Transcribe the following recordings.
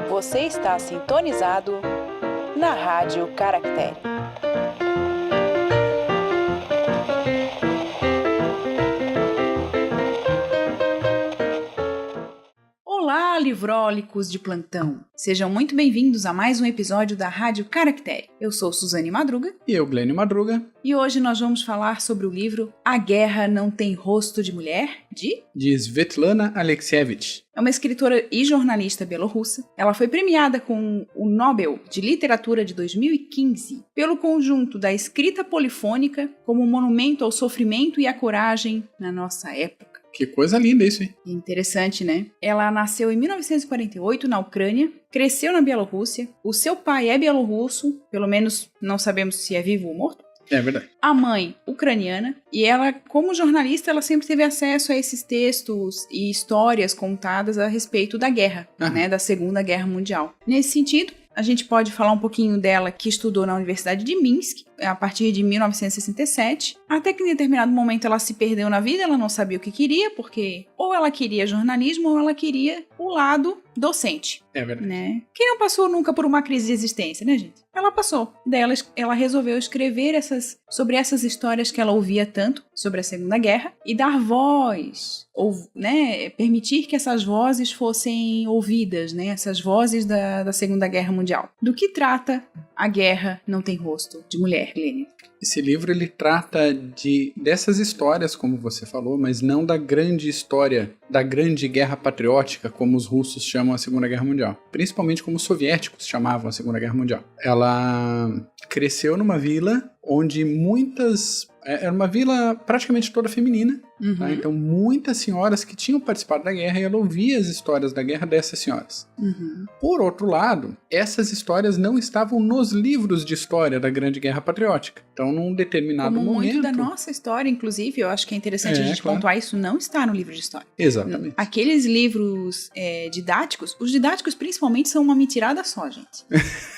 Você está sintonizado na Rádio Caractere. Olá, livrólicos de plantão! Sejam muito bem-vindos a mais um episódio da Rádio Caractere. Eu sou Suzane Madruga. E eu, Glênio Madruga. E hoje nós vamos falar sobre o livro A Guerra Não Tem Rosto de Mulher, de Svetlana Alexievich. É uma escritora e jornalista bielorrussa. Ela foi premiada com o Nobel de Literatura de 2015 pelo conjunto da escrita polifônica como monumento ao sofrimento e à coragem na nossa época. Que coisa linda isso, hein? Interessante, né? Ela nasceu em 1948 na Ucrânia, cresceu na Bielorrússia. O seu pai é bielorrusso, pelo menos não sabemos se é vivo ou morto. É verdade. A mãe, ucraniana, e ela, como jornalista, ela sempre teve acesso a esses textos e histórias contadas a respeito da guerra, né, da Segunda Guerra Mundial. Nesse sentido, a gente pode falar um pouquinho dela que estudou na Universidade de Minsk a partir de 1967, até que em determinado momento ela se perdeu na vida, ela não sabia o que queria, porque ou ela queria jornalismo ou ela queria o lado docente. É verdade. Né? Quem não passou nunca por uma crise de existência, né, gente? Ela passou. Daí ela resolveu escrever sobre essas histórias que ela ouvia tanto sobre a Segunda Guerra e dar voz, ou, né, permitir que essas vozes fossem ouvidas, né, essas vozes da Segunda Guerra Mundial. Do que trata A Guerra Não Tem Rosto de Mulher, Lênin? Esse livro ele trata dessas histórias, como você falou, mas não da grande história, da grande guerra patriótica, como os russos chamam a Segunda Guerra Mundial. Principalmente como os soviéticos chamavam a Segunda Guerra Mundial. Ela cresceu numa vila onde era uma vila praticamente toda feminina, tá? Então muitas senhoras que tinham participado da guerra e ela ouvia as histórias da guerra dessas senhoras. Por outro lado, essas histórias não estavam nos livros de história da Grande Guerra Patriótica. Então num determinado momento... muito da nossa história, inclusive, eu acho que é interessante a gente pontuar, isso não está no livro de história. Exatamente. Aqueles livros didáticos, os didáticos principalmente são uma mentirada só, gente.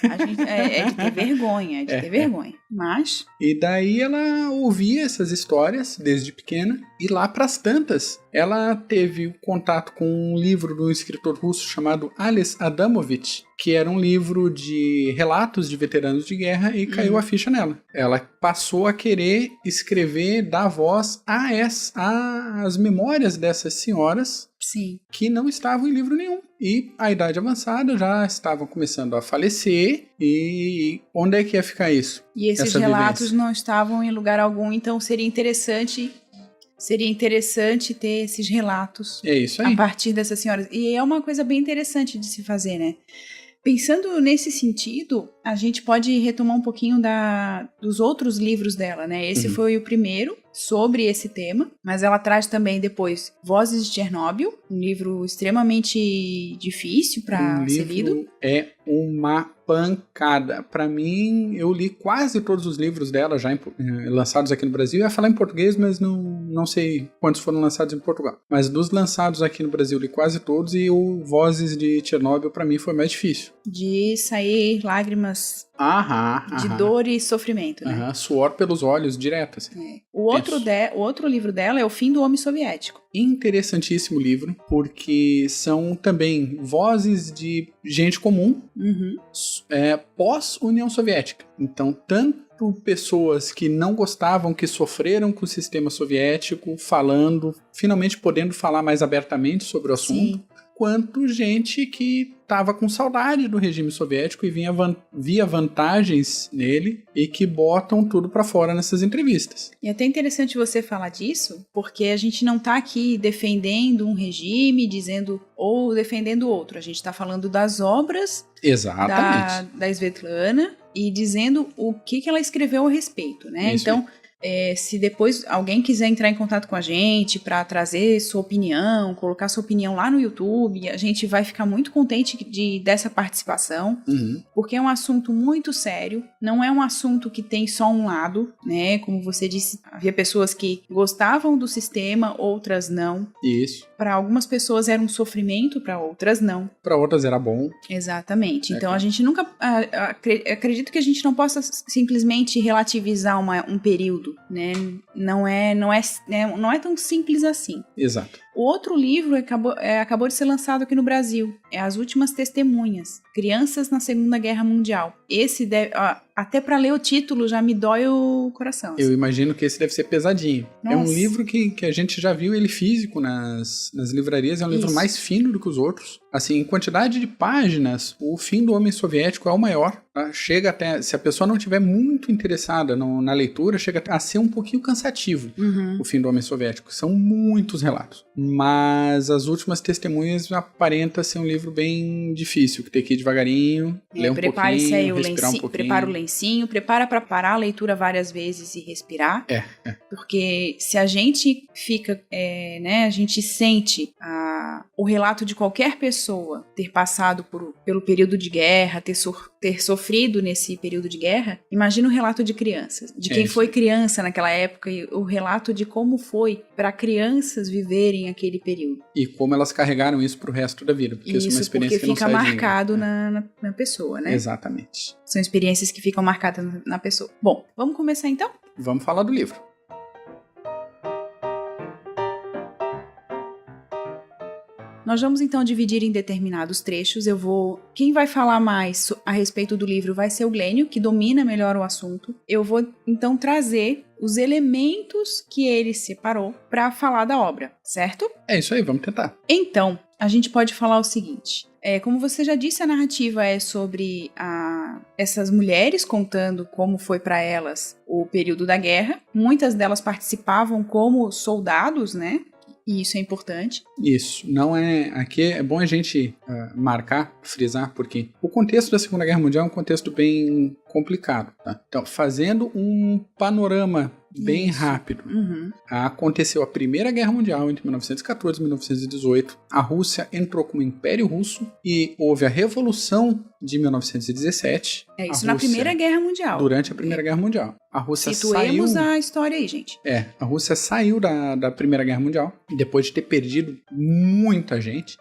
É de ter vergonha, ter vergonha. Mas... E daí ela ouvia essas histórias desde pequena e lá pras tantas ela teve contato com um livro de um escritor russo chamado Ales Adamovich, que era um livro de relatos de veteranos de guerra e caiu a ficha nela. Ela passou a querer escrever, dar voz às memórias dessas senhoras. Sim. Que não estavam em livro nenhum. E a idade avançada já estavam começando a falecer. E onde é que ia ficar isso? E esses relatos não estavam em lugar algum, então seria interessante ter esses relatos a partir dessas senhoras. E é uma coisa bem interessante de se fazer, né? Pensando nesse sentido, a gente pode retomar um pouquinho dos outros livros dela, né? Esse foi o primeiro sobre esse tema, mas ela traz também depois Vozes de Chernobyl, um livro extremamente difícil para ser lido. É uma pancada. Para mim, eu li quase todos os livros dela já lançados aqui no Brasil. Eu ia falar em português, mas não sei quantos foram lançados em Portugal. Mas dos lançados aqui no Brasil, eu li quase todos e o Vozes de Chernobyl para mim foi mais difícil. De sair lágrimas de dor e sofrimento, né? Suor pelos olhos, direto, assim. O outro livro dela é O Fim do Homem Soviético. Interessantíssimo livro, porque são também vozes de gente comum pós-União Soviética. Então, tanto pessoas que não gostavam, que sofreram com o sistema soviético, finalmente podendo falar mais abertamente sobre o assunto. Sim. Quanto gente que estava com saudade do regime soviético e via vantagens nele e que botam tudo para fora nessas entrevistas. E é até interessante você falar disso, porque a gente não está aqui defendendo um regime, ou defendendo outro. A gente está falando das obras da Svetlana e dizendo o que ela escreveu a respeito, né? Isso. Então, se depois alguém quiser entrar em contato com a gente para trazer sua opinião, colocar sua opinião lá no YouTube, a gente vai ficar muito contente dessa participação, porque é um assunto muito sério, não é um assunto que tem só um lado, né? Como você disse, havia pessoas que gostavam do sistema, outras não. Isso. Para algumas pessoas era um sofrimento, para outras não. Para outras era bom. Exatamente. Então a gente nunca... acredito que a gente não possa simplesmente relativizar um período, né? Não é tão simples assim. Exato. O outro livro acabou de ser lançado aqui no Brasil. É As Últimas Testemunhas. Crianças na Segunda Guerra Mundial. Esse até para ler o título já me dói o coração. Eu imagino que esse deve ser pesadinho. Nossa. É um livro que a gente já viu ele físico nas livrarias. É um livro mais fino do que os outros. Assim, em quantidade de páginas, o Fim do Homem Soviético é o maior. Tá? Chega até, se a pessoa não estiver muito interessada na leitura, chega a ser um pouquinho cansativo. O Fim do Homem Soviético. São muitos relatos. Mas As Últimas Testemunhas aparenta ser um livro bem difícil, que tem que ir devagarinho, ler um pouquinho, respirar um pouquinho. Prepara o lencinho, prepara para parar a leitura várias vezes e respirar. Porque se a gente fica, a gente sente o relato de qualquer pessoa ter passado pelo período de guerra, ter sofrido nesse período de guerra, imagina o relato de crianças, de quem foi criança naquela época e o relato de como foi para crianças viverem aquele período. E como elas carregaram isso pro resto da vida, porque isso é uma experiência que não sai de ninguém. Porque fica marcado na pessoa, né? Exatamente. São experiências que ficam marcadas na pessoa. Bom, vamos começar então? Vamos falar do livro. Nós vamos então dividir em determinados trechos. Quem vai falar mais a respeito do livro vai ser o Glênio, que domina melhor o assunto. Eu vou então trazer os elementos que ele separou para falar da obra, certo? É isso aí, vamos tentar. Então, a gente pode falar o seguinte. Como você já disse, a narrativa é sobre essas mulheres contando como foi para elas o período da guerra. Muitas delas participavam como soldados, né? E isso é importante. Isso. Aqui é bom a gente marcar, frisar, porque o contexto da Segunda Guerra Mundial é um contexto bem complicado. Tá? Então, fazendo um panorama bem rápido. Aconteceu a Primeira Guerra Mundial entre 1914 e 1918. A Rússia entrou como Império Russo e houve a Revolução de 1917. Isso na Primeira Guerra Mundial. Durante a Primeira Guerra Mundial. A Rússia Situemos a história aí, gente. A Rússia saiu da Primeira Guerra Mundial, depois de ter perdido muita gente.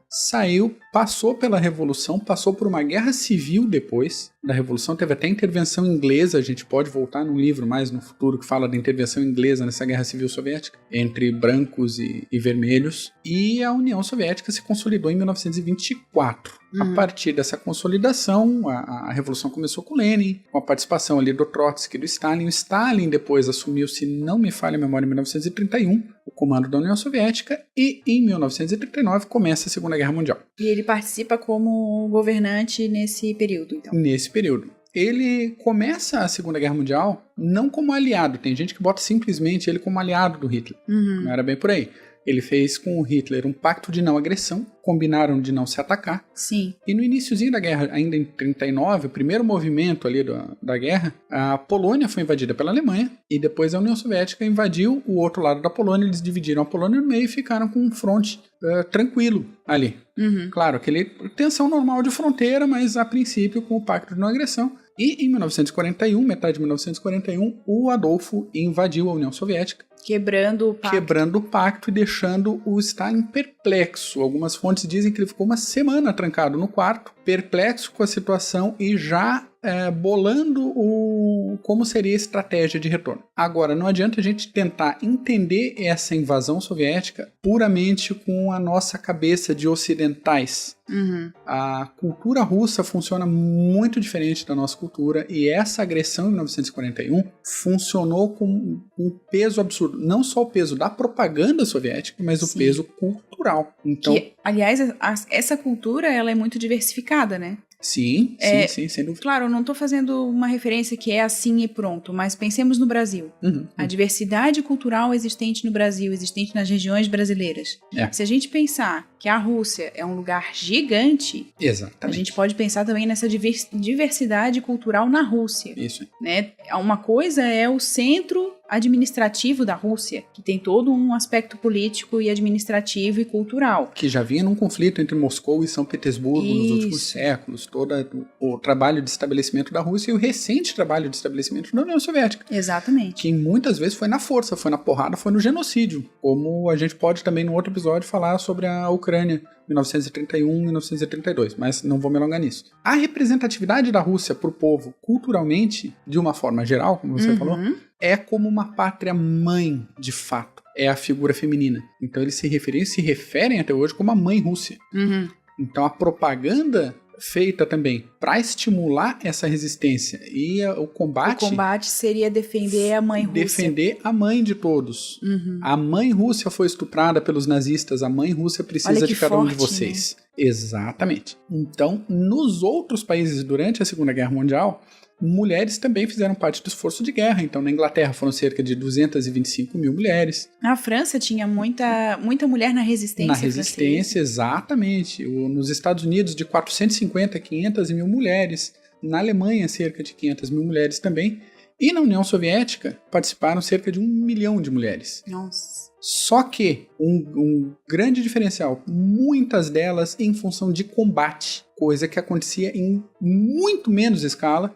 Saiu, passou pela Revolução, passou por uma guerra civil depois da Revolução. Teve até intervenção inglesa, a gente pode voltar num livro mais no futuro que fala da intervenção inglesa nessa Guerra Civil Soviética, entre brancos e vermelhos. E a União Soviética se consolidou em 1924. A partir dessa consolidação, a Revolução começou com Lenin, com a participação ali do Trotsky e do Stalin. O Stalin depois assumiu, se não me falha a memória, em 1931, o comando da União Soviética, e em 1939 começa a Segunda Guerra Mundial. E ele participa como governante nesse período, então? Nesse período. Ele começa a Segunda Guerra Mundial não como aliado. Tem gente que bota simplesmente ele como aliado do Hitler. Não era bem por aí. Ele fez com o Hitler um pacto de não agressão, combinaram de não se atacar. Sim. E no iniciozinho da guerra, ainda em 39, o primeiro movimento ali da guerra, a Polônia foi invadida pela Alemanha e depois a União Soviética invadiu o outro lado da Polônia. Eles dividiram a Polônia no meio e ficaram com um fronte tranquilo ali. Claro, aquele tensão normal de fronteira, mas a princípio com o pacto de não agressão. E em 1941, metade de 1941, o Adolfo invadiu a União Soviética. Quebrando o pacto e deixando o Stalin perplexo. Algumas fontes dizem que ele ficou uma semana trancado no quarto, perplexo com a situação e já bolando como seria a estratégia de retorno. Agora, não adianta a gente tentar entender essa invasão soviética puramente com a nossa cabeça de ocidentais. A cultura russa funciona muito diferente da nossa cultura e essa agressão em 1941 funcionou com um peso absurdo. Não só o peso da propaganda soviética, mas o peso cultural. Então, aliás, essa cultura ela é muito diversificada, né? Sim, sem dúvida. Claro, eu não estou fazendo uma referência que é assim e pronto, mas pensemos no Brasil. A diversidade cultural existente no Brasil, existente nas regiões brasileiras. Se a gente pensar que a Rússia é um lugar gigante, exatamente, a gente pode pensar também nessa diversidade cultural na Rússia. Isso. Né? Uma coisa é o centro administrativo da Rússia, que tem todo um aspecto político e administrativo e cultural. Que já vinha num conflito entre Moscou e São Petersburgo nos últimos séculos, todo o trabalho de estabelecimento da Rússia e o recente trabalho de estabelecimento da União Soviética. Exatamente. Que muitas vezes foi na força, foi na porrada, foi no genocídio, como a gente pode também no outro episódio falar sobre a Ucrânia, 1931, 1932, mas não vou me alongar nisso. A representatividade da Rússia para o povo, culturalmente, de uma forma geral, como você falou, é como uma pátria mãe, de fato. É a figura feminina. Então eles se referem até hoje como a mãe Rússia. Uhum. Então a propaganda feita também para estimular essa resistência e o combate... O combate seria defender a mãe Rússia. Defender a mãe de todos. Uhum. A mãe Rússia foi estuprada pelos nazistas, a mãe Rússia precisa de cada um de vocês. Né? Exatamente. Então, nos outros países durante a Segunda Guerra Mundial, mulheres também fizeram parte do esforço de guerra. Então, na Inglaterra foram cerca de 225 mil mulheres. Na França tinha muita mulher na resistência. Na resistência, exatamente. Nos Estados Unidos, de 450 a 500 mil mulheres. Na Alemanha, cerca de 500 mil mulheres também. E na União Soviética, participaram cerca de 1 milhão de mulheres. Nossa. Só que um grande diferencial, muitas delas em função de combate, coisa que acontecia em muito menos escala,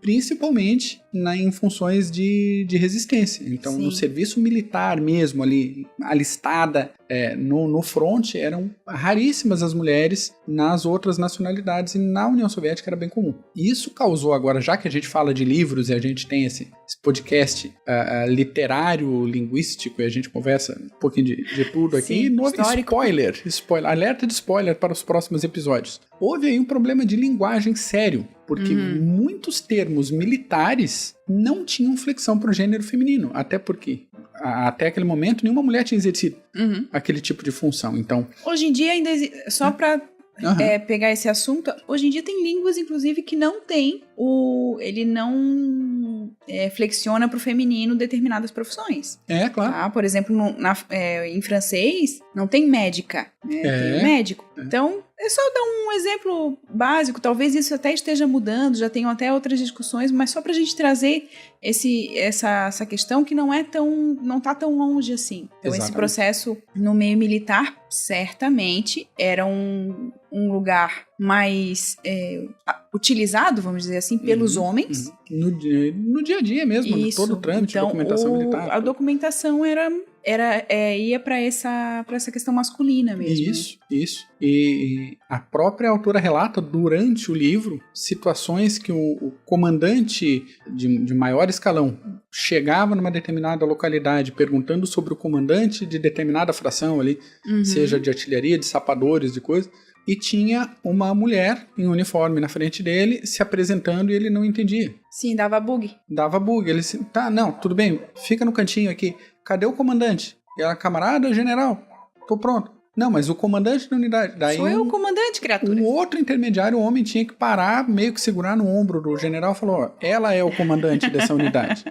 principalmente em funções de resistência. Então, no serviço militar mesmo, ali, alistada no fronte, eram raríssimas as mulheres nas outras nacionalidades, e na União Soviética era bem comum. E isso causou agora, já que a gente fala de livros e a gente tem esse podcast literário, linguístico, e a gente conversa um pouquinho de tudo aqui, spoiler, alerta de spoiler para os próximos episódios. Houve aí um problema de linguagem sério, porque muitos termos militares não tinham flexão para o gênero feminino, até porque até aquele momento nenhuma mulher tinha exercido aquele tipo de função. Então, hoje em dia ainda só para pegar esse assunto, hoje em dia tem línguas, inclusive, que não tem ele não flexiona para o feminino determinadas profissões. É, claro. Tá? Por exemplo, em francês, não tem médica, né? Tem médico. Então, é só dar um exemplo básico, talvez isso até esteja mudando, já tenham até outras discussões, mas só para a gente trazer essa questão que não está tão longe assim. Então, esse processo no meio militar, certamente, era um lugar mais utilizado, vamos dizer assim, pelos homens. No dia a dia mesmo, isso, todo o trâmite, então, documentação militar. A documentação ia para essa questão masculina mesmo. Isso. E a própria autora relata durante o livro situações que o comandante de maior escalão chegava numa determinada localidade perguntando sobre o comandante de determinada fração ali, seja de artilharia, de sapadores, de coisa, e tinha uma mulher em uniforme na frente dele se apresentando e ele não entendia. Sim, dava bug. Ele disse, não, tudo bem, fica no cantinho aqui. Cadê o comandante? E ela, camarada, general, tô pronto. Não, mas o comandante da unidade. Daí sou eu o comandante, criatura. Um outro intermediário, o homem, tinha que parar, meio que segurar no ombro do general e falou, ela é o comandante dessa unidade.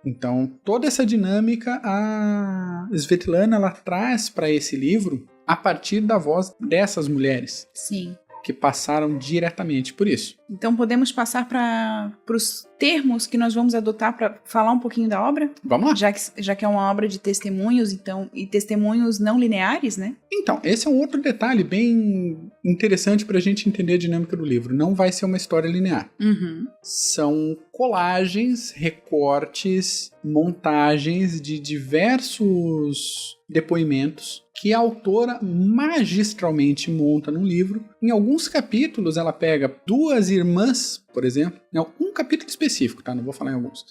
Então, toda essa dinâmica, a Svetlana, ela traz para esse livro a partir da voz dessas mulheres. Sim. Que passaram diretamente por isso. Então podemos passar para os termos que nós vamos adotar para falar um pouquinho da obra? Vamos lá. Já que é uma obra de testemunhos, então, e testemunhos não lineares, né? Então, esse é um outro detalhe bem interessante para a gente entender a dinâmica do livro. Não vai ser uma história linear. São colagens, recortes, montagens de diversos depoimentos que a autora magistralmente monta num livro. Em alguns capítulos ela pega duas irmãs, por exemplo, um capítulo específico, tá? Não vou falar em alguns.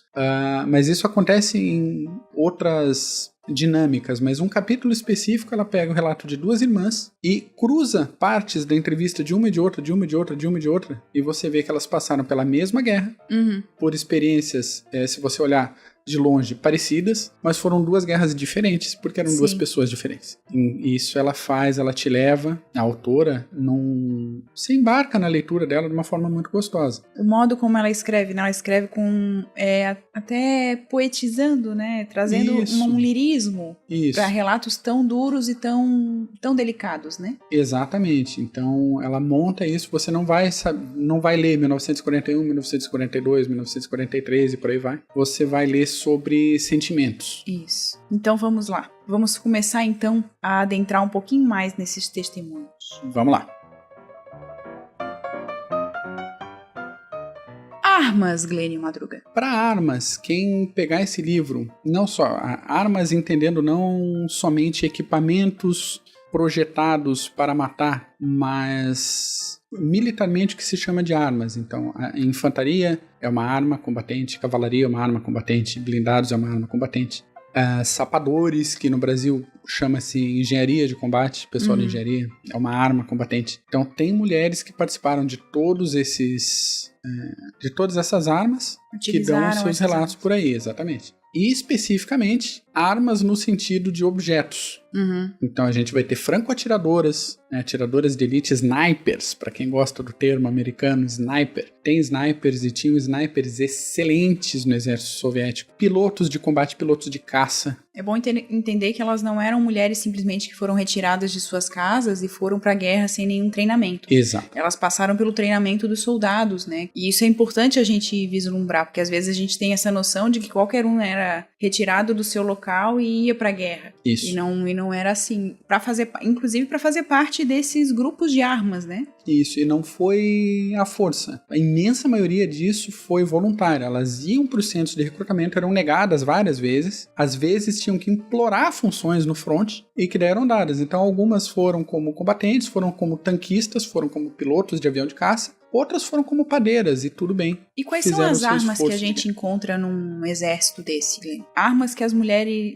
Mas isso acontece em outras dinâmicas, mas um capítulo específico ela pega o relato de duas irmãs e cruza partes da entrevista de uma e de outra, de uma e de outra, de uma e de outra, e você vê que elas passaram pela mesma guerra, por experiências, se você olhar de longe, parecidas, mas foram duas guerras diferentes, porque eram duas pessoas diferentes. E isso ela te leva, a autora, se embarca na leitura dela de uma forma muito gostosa. O modo como ela escreve, né? Ela escreve com, até poetizando, né? Trazendo um lirismo para relatos tão duros e tão delicados, né? Exatamente. Então, ela monta isso, você não vai ler 1941, 1942, 1943 e por aí vai. Você vai ler sobre sentimentos. Isso. Então vamos lá. Vamos começar então a adentrar um pouquinho mais nesses testemunhos. Vamos lá. Armas, Glênio Madruga. Para armas, quem pegar esse livro, não só armas entendendo não somente equipamentos projetados para matar, mas militarmente o que se chama de armas. Então, a infantaria é uma arma combatente, cavalaria é uma arma combatente, blindados é uma arma combatente. Sapadores, que no Brasil chama-se engenharia de combate, pessoal de engenharia, é uma arma combatente. Então tem mulheres que participaram de todos esses, de todas essas armas, que dão os seus relatos por aí, exatamente. E especificamente armas no sentido de objetos. Então a gente vai ter franco-atiradoras, né, atiradoras de elite, snipers, para quem gosta do termo americano, sniper. Tem snipers e tinham snipers excelentes no exército soviético. Pilotos de combate, pilotos de caça. É bom entender que elas não eram mulheres simplesmente que foram retiradas de suas casas e foram pra guerra sem nenhum treinamento. Exato. Elas passaram pelo treinamento dos soldados, né? E isso é importante a gente vislumbrar, porque às vezes a gente tem essa noção de que qualquer um era retirado do seu local e ia pra guerra. Isso. E não era assim, inclusive para fazer parte desses grupos de armas, né? Isso, e não foi à força. A imensa maioria disso foi voluntária. Elas iam para os centros de recrutamento, eram negadas várias vezes. Às vezes tinham que implorar funções no front e que eram dadas. Então algumas foram como combatentes, foram como tanquistas, foram como pilotos de avião de caça. Outras foram como padeiras, e tudo bem. E quais são as armas que a gente encontra num exército desse, Glenn? Armas que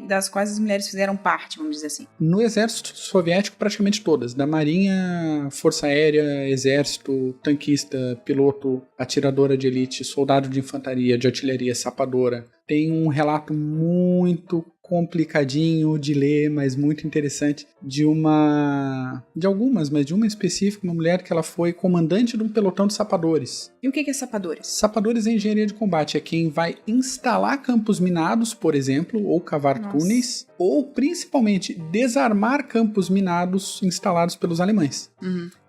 das quais as mulheres fizeram parte, vamos dizer assim. No exército soviético, praticamente todas. Da marinha, força aérea, exército, tanquista, piloto, atiradora de elite, soldado de infantaria, de artilharia, sapadora. Tem um relato muito complicadinho de ler, mas muito interessante, de uma específica, uma mulher que ela foi comandante de um pelotão de sapadores. E o que é sapadores? Sapadores é engenharia de combate, é quem vai instalar campos minados, por exemplo, ou cavar túneis, ou principalmente desarmar campos minados instalados pelos alemães.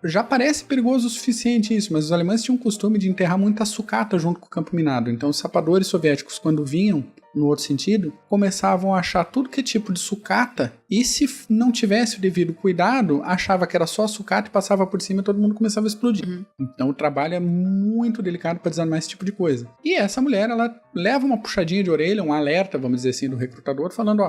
Já parece perigoso o suficiente isso, mas os alemães tinham o costume de enterrar muita sucata junto com o campo minado, então os sapadores soviéticos, quando vinham no outro sentido, começavam a achar tudo que é tipo de sucata, e se não tivesse o devido cuidado, achava que era só sucata e passava por cima e todo mundo começava a explodir. Então o trabalho é muito delicado para desarmar esse tipo de coisa. E essa mulher, ela leva uma puxadinha de orelha, um alerta, vamos dizer assim, do recrutador, falando,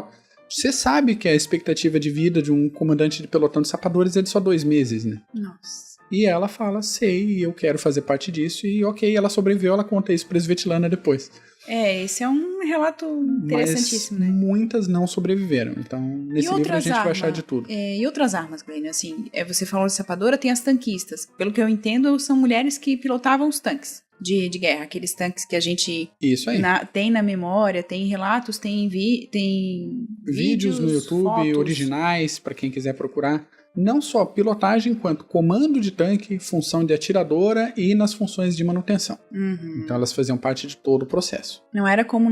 você sabe que a expectativa de vida de um comandante de pelotão de sapadores é de só 2 meses, né? Nossa. E ela fala, sei, eu quero fazer parte disso, e ok, ela sobreviveu, ela conta isso pra Svetlana depois. Esse é um relato interessantíssimo, mas né? muitas não sobreviveram, então nesse livro a gente vai achar de tudo. E outras armas, Glenn, assim, você falou de sapadora, tem as tanquistas. Pelo que eu entendo, são mulheres que pilotavam os tanques de guerra, aqueles tanques que a gente tem na memória, tem relatos, tem vídeos no YouTube, fotos. Originais, para quem quiser procurar. Não só pilotagem, quanto comando de tanque, função de atiradora e nas funções de manutenção. Então elas faziam parte de todo o processo. Não era como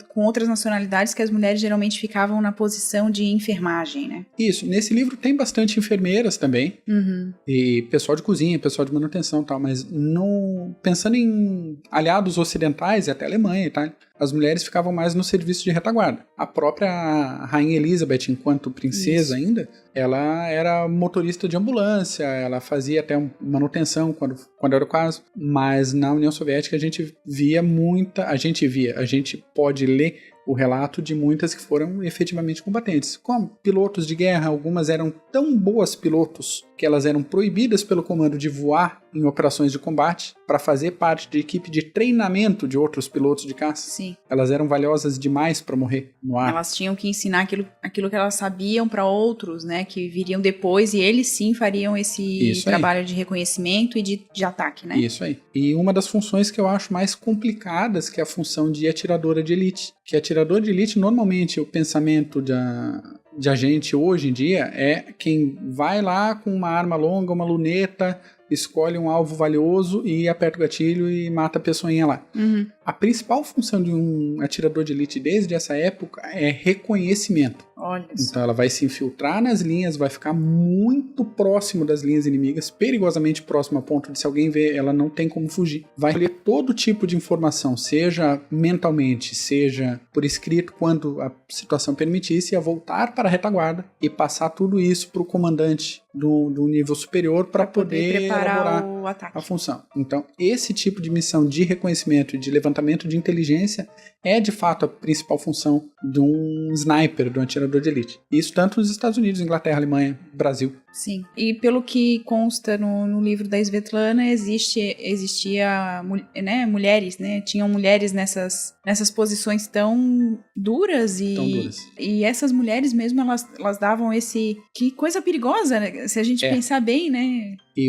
com outras nacionalidades que as mulheres geralmente ficavam na posição de enfermagem, né? Isso, nesse livro tem bastante enfermeiras também, e pessoal de cozinha, pessoal de manutenção e tal, mas pensando em aliados ocidentais e até Alemanha e tal, as mulheres ficavam mais no serviço de retaguarda. A própria Rainha Elizabeth, enquanto princesa ainda, ela era motorista de ambulância, ela fazia até manutenção quando era o caso, mas na União Soviética a gente pode ler o relato de muitas que foram efetivamente combatentes. Como pilotos de guerra, algumas eram tão boas pilotos que elas eram proibidas pelo comando de voar em operações de combate para fazer parte de equipe de treinamento de outros pilotos de caça. Sim. Elas eram valiosas demais para morrer no ar. Elas tinham que ensinar aquilo que elas sabiam para outros, né, que viriam depois, e eles sim fariam esse trabalho de reconhecimento e de ataque, né? Isso aí. E uma das funções que eu acho mais complicadas, que é a função de atiradora de elite. Que atirador de elite, normalmente, o pensamento de agente hoje em dia é quem vai lá com uma arma longa, uma luneta, escolhe um alvo valioso e aperta o gatilho e mata a pessoinha lá. A principal função de um atirador de elite desde essa época é reconhecimento. Olha só. Então ela vai se infiltrar nas linhas, vai ficar muito próximo das linhas inimigas, perigosamente próximo a ponto de, se alguém ver, ela não tem como fugir. Vai ler todo tipo de informação, seja mentalmente, seja por escrito, quando a situação permitisse, a voltar para a retaguarda e passar tudo isso para o comandante do nível superior para poder preparar elaborar o ataque. A função. Então, esse tipo de missão de reconhecimento e de levantamento de inteligência é, de fato, a principal função de um sniper, de um atirador de elite. Isso tanto nos Estados Unidos, Inglaterra, Alemanha, Brasil. Sim. E pelo que consta no livro da Svetlana, existia né, mulheres, né? Tinham mulheres nessas posições tão duras e... Tão duras. E essas mulheres mesmo, elas davam esse... Que coisa perigosa, né? Se a gente pensar bem, né? E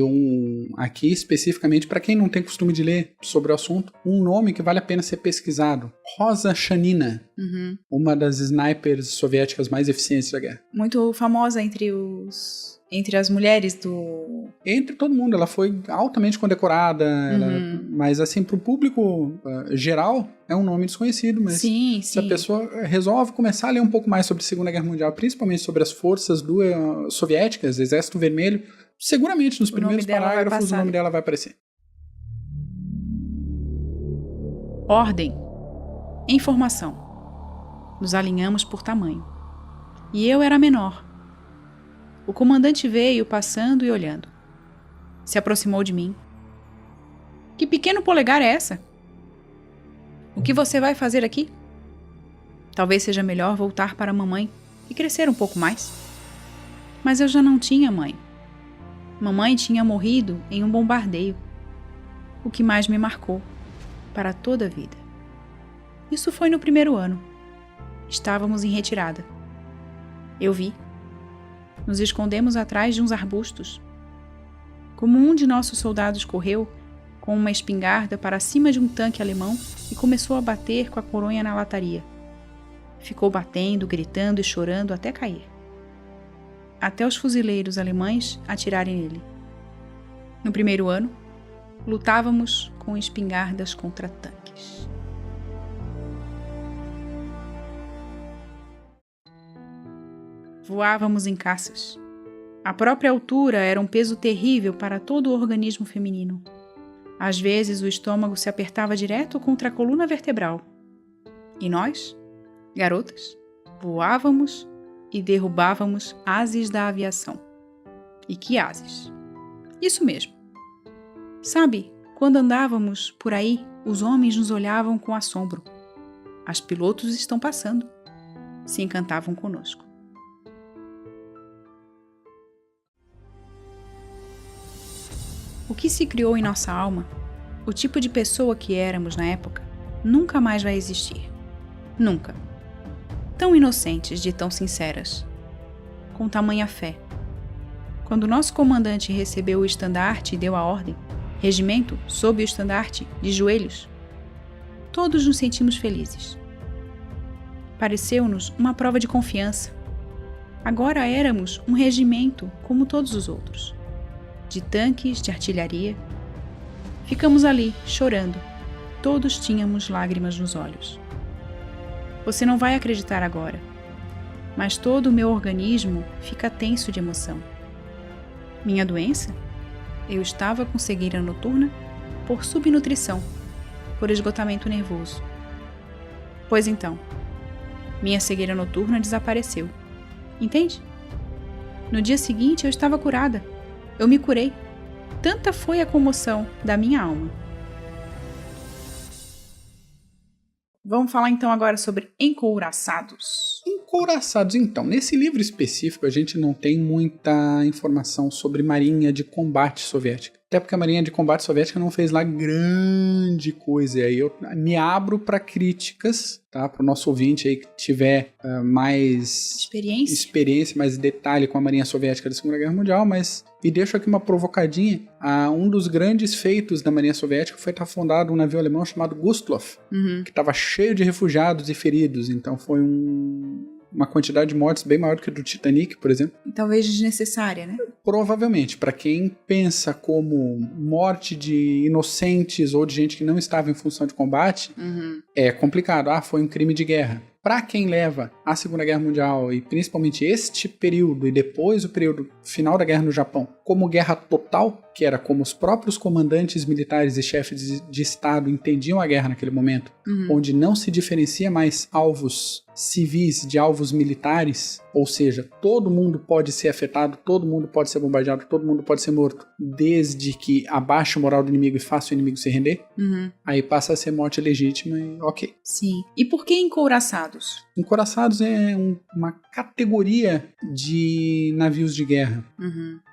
aqui especificamente, para quem não tem costume de ler sobre o assunto, um nome que vale a pena ser pesquisado. Rosa Shanina, uma das snipers soviéticas mais eficientes da guerra. Muito famosa entre as mulheres do... Entre todo mundo, ela foi altamente condecorada, mas assim, pro público geral, é um nome desconhecido, mas se a pessoa resolve começar a ler um pouco mais sobre a Segunda Guerra Mundial, principalmente sobre as forças soviéticas, Exército Vermelho, seguramente nos primeiros parágrafos o nome dela vai aparecer. Ordem. Informação. Nos alinhamos por tamanho. E eu era menor. O comandante veio passando e olhando. Se aproximou de mim. Que pequeno polegar é essa? O que você vai fazer aqui? Talvez seja melhor voltar para a mamãe e crescer um pouco mais. Mas eu já não tinha mãe. Mamãe tinha morrido em um bombardeio. O que mais me marcou para toda a vida. Isso foi no primeiro ano. Estávamos em retirada. Eu vi. Nos escondemos atrás de uns arbustos. Como um de nossos soldados correu, com uma espingarda para cima de um tanque alemão e começou a bater com a coronha na lataria. Ficou batendo, gritando e chorando até cair. Até os fuzileiros alemães atirarem nele. No primeiro ano, lutávamos com espingardas contra tanques. Voávamos em caças. A própria altura era um peso terrível para todo o organismo feminino. Às vezes o estômago se apertava direto contra a coluna vertebral. E nós, garotas, voávamos e derrubávamos ases da aviação. E que ases? Isso mesmo. Sabe, quando andávamos por aí, os homens nos olhavam com assombro. As pilotos estão passando. Se encantavam conosco. O que se criou em nossa alma, o tipo de pessoa que éramos na época, nunca mais vai existir. Nunca. Tão inocentes de tão sinceras. Com tamanha fé. Quando nosso comandante recebeu o estandarte e deu a ordem, regimento sob o estandarte, de joelhos, todos nos sentimos felizes. Pareceu-nos uma prova de confiança. Agora éramos um regimento como todos os outros. De tanques, de artilharia. Ficamos ali, chorando. Todos tínhamos lágrimas nos olhos. Você não vai acreditar agora, mas todo o meu organismo fica tenso de emoção. Minha doença? Eu estava com cegueira noturna por subnutrição, por esgotamento nervoso. Pois então, minha cegueira noturna desapareceu. Entende? No dia seguinte eu estava curada. Eu me curei. Tanta foi a comoção da minha alma. Vamos falar então agora sobre encouraçados. Encouraçados, então. Nesse livro específico, a gente não tem muita informação sobre marinha de combate soviética. Até porque a marinha de combate soviética não fez lá grande coisa. E aí eu me abro para críticas, tá? Para o nosso ouvinte aí que tiver mais experiência, mais detalhe com a marinha soviética da Segunda Guerra Mundial, e deixo aqui uma provocadinha. Um dos grandes feitos da marinha soviética foi estar fundado um navio alemão chamado Gustloff, que estava cheio de refugiados e feridos. Então foi uma quantidade de mortes bem maior do que a do Titanic, por exemplo. Talvez desnecessária, né? Provavelmente. Para quem pensa como morte de inocentes ou de gente que não estava em função de combate, é complicado. Foi um crime de guerra. Para quem leva a Segunda Guerra Mundial e principalmente este período e depois o período final da guerra no Japão como guerra total, que era como os próprios comandantes militares e chefes de Estado entendiam a guerra naquele momento, onde não se diferencia mais alvos civis de alvos militares, ou seja, todo mundo pode ser afetado, todo mundo pode ser bombardeado, todo mundo pode ser morto, desde que abaixe o moral do inimigo e faça o inimigo se render, aí passa a ser morte legítima e ok. Sim. E por que encouraçados? Encouraçados é uma categoria de navios de guerra.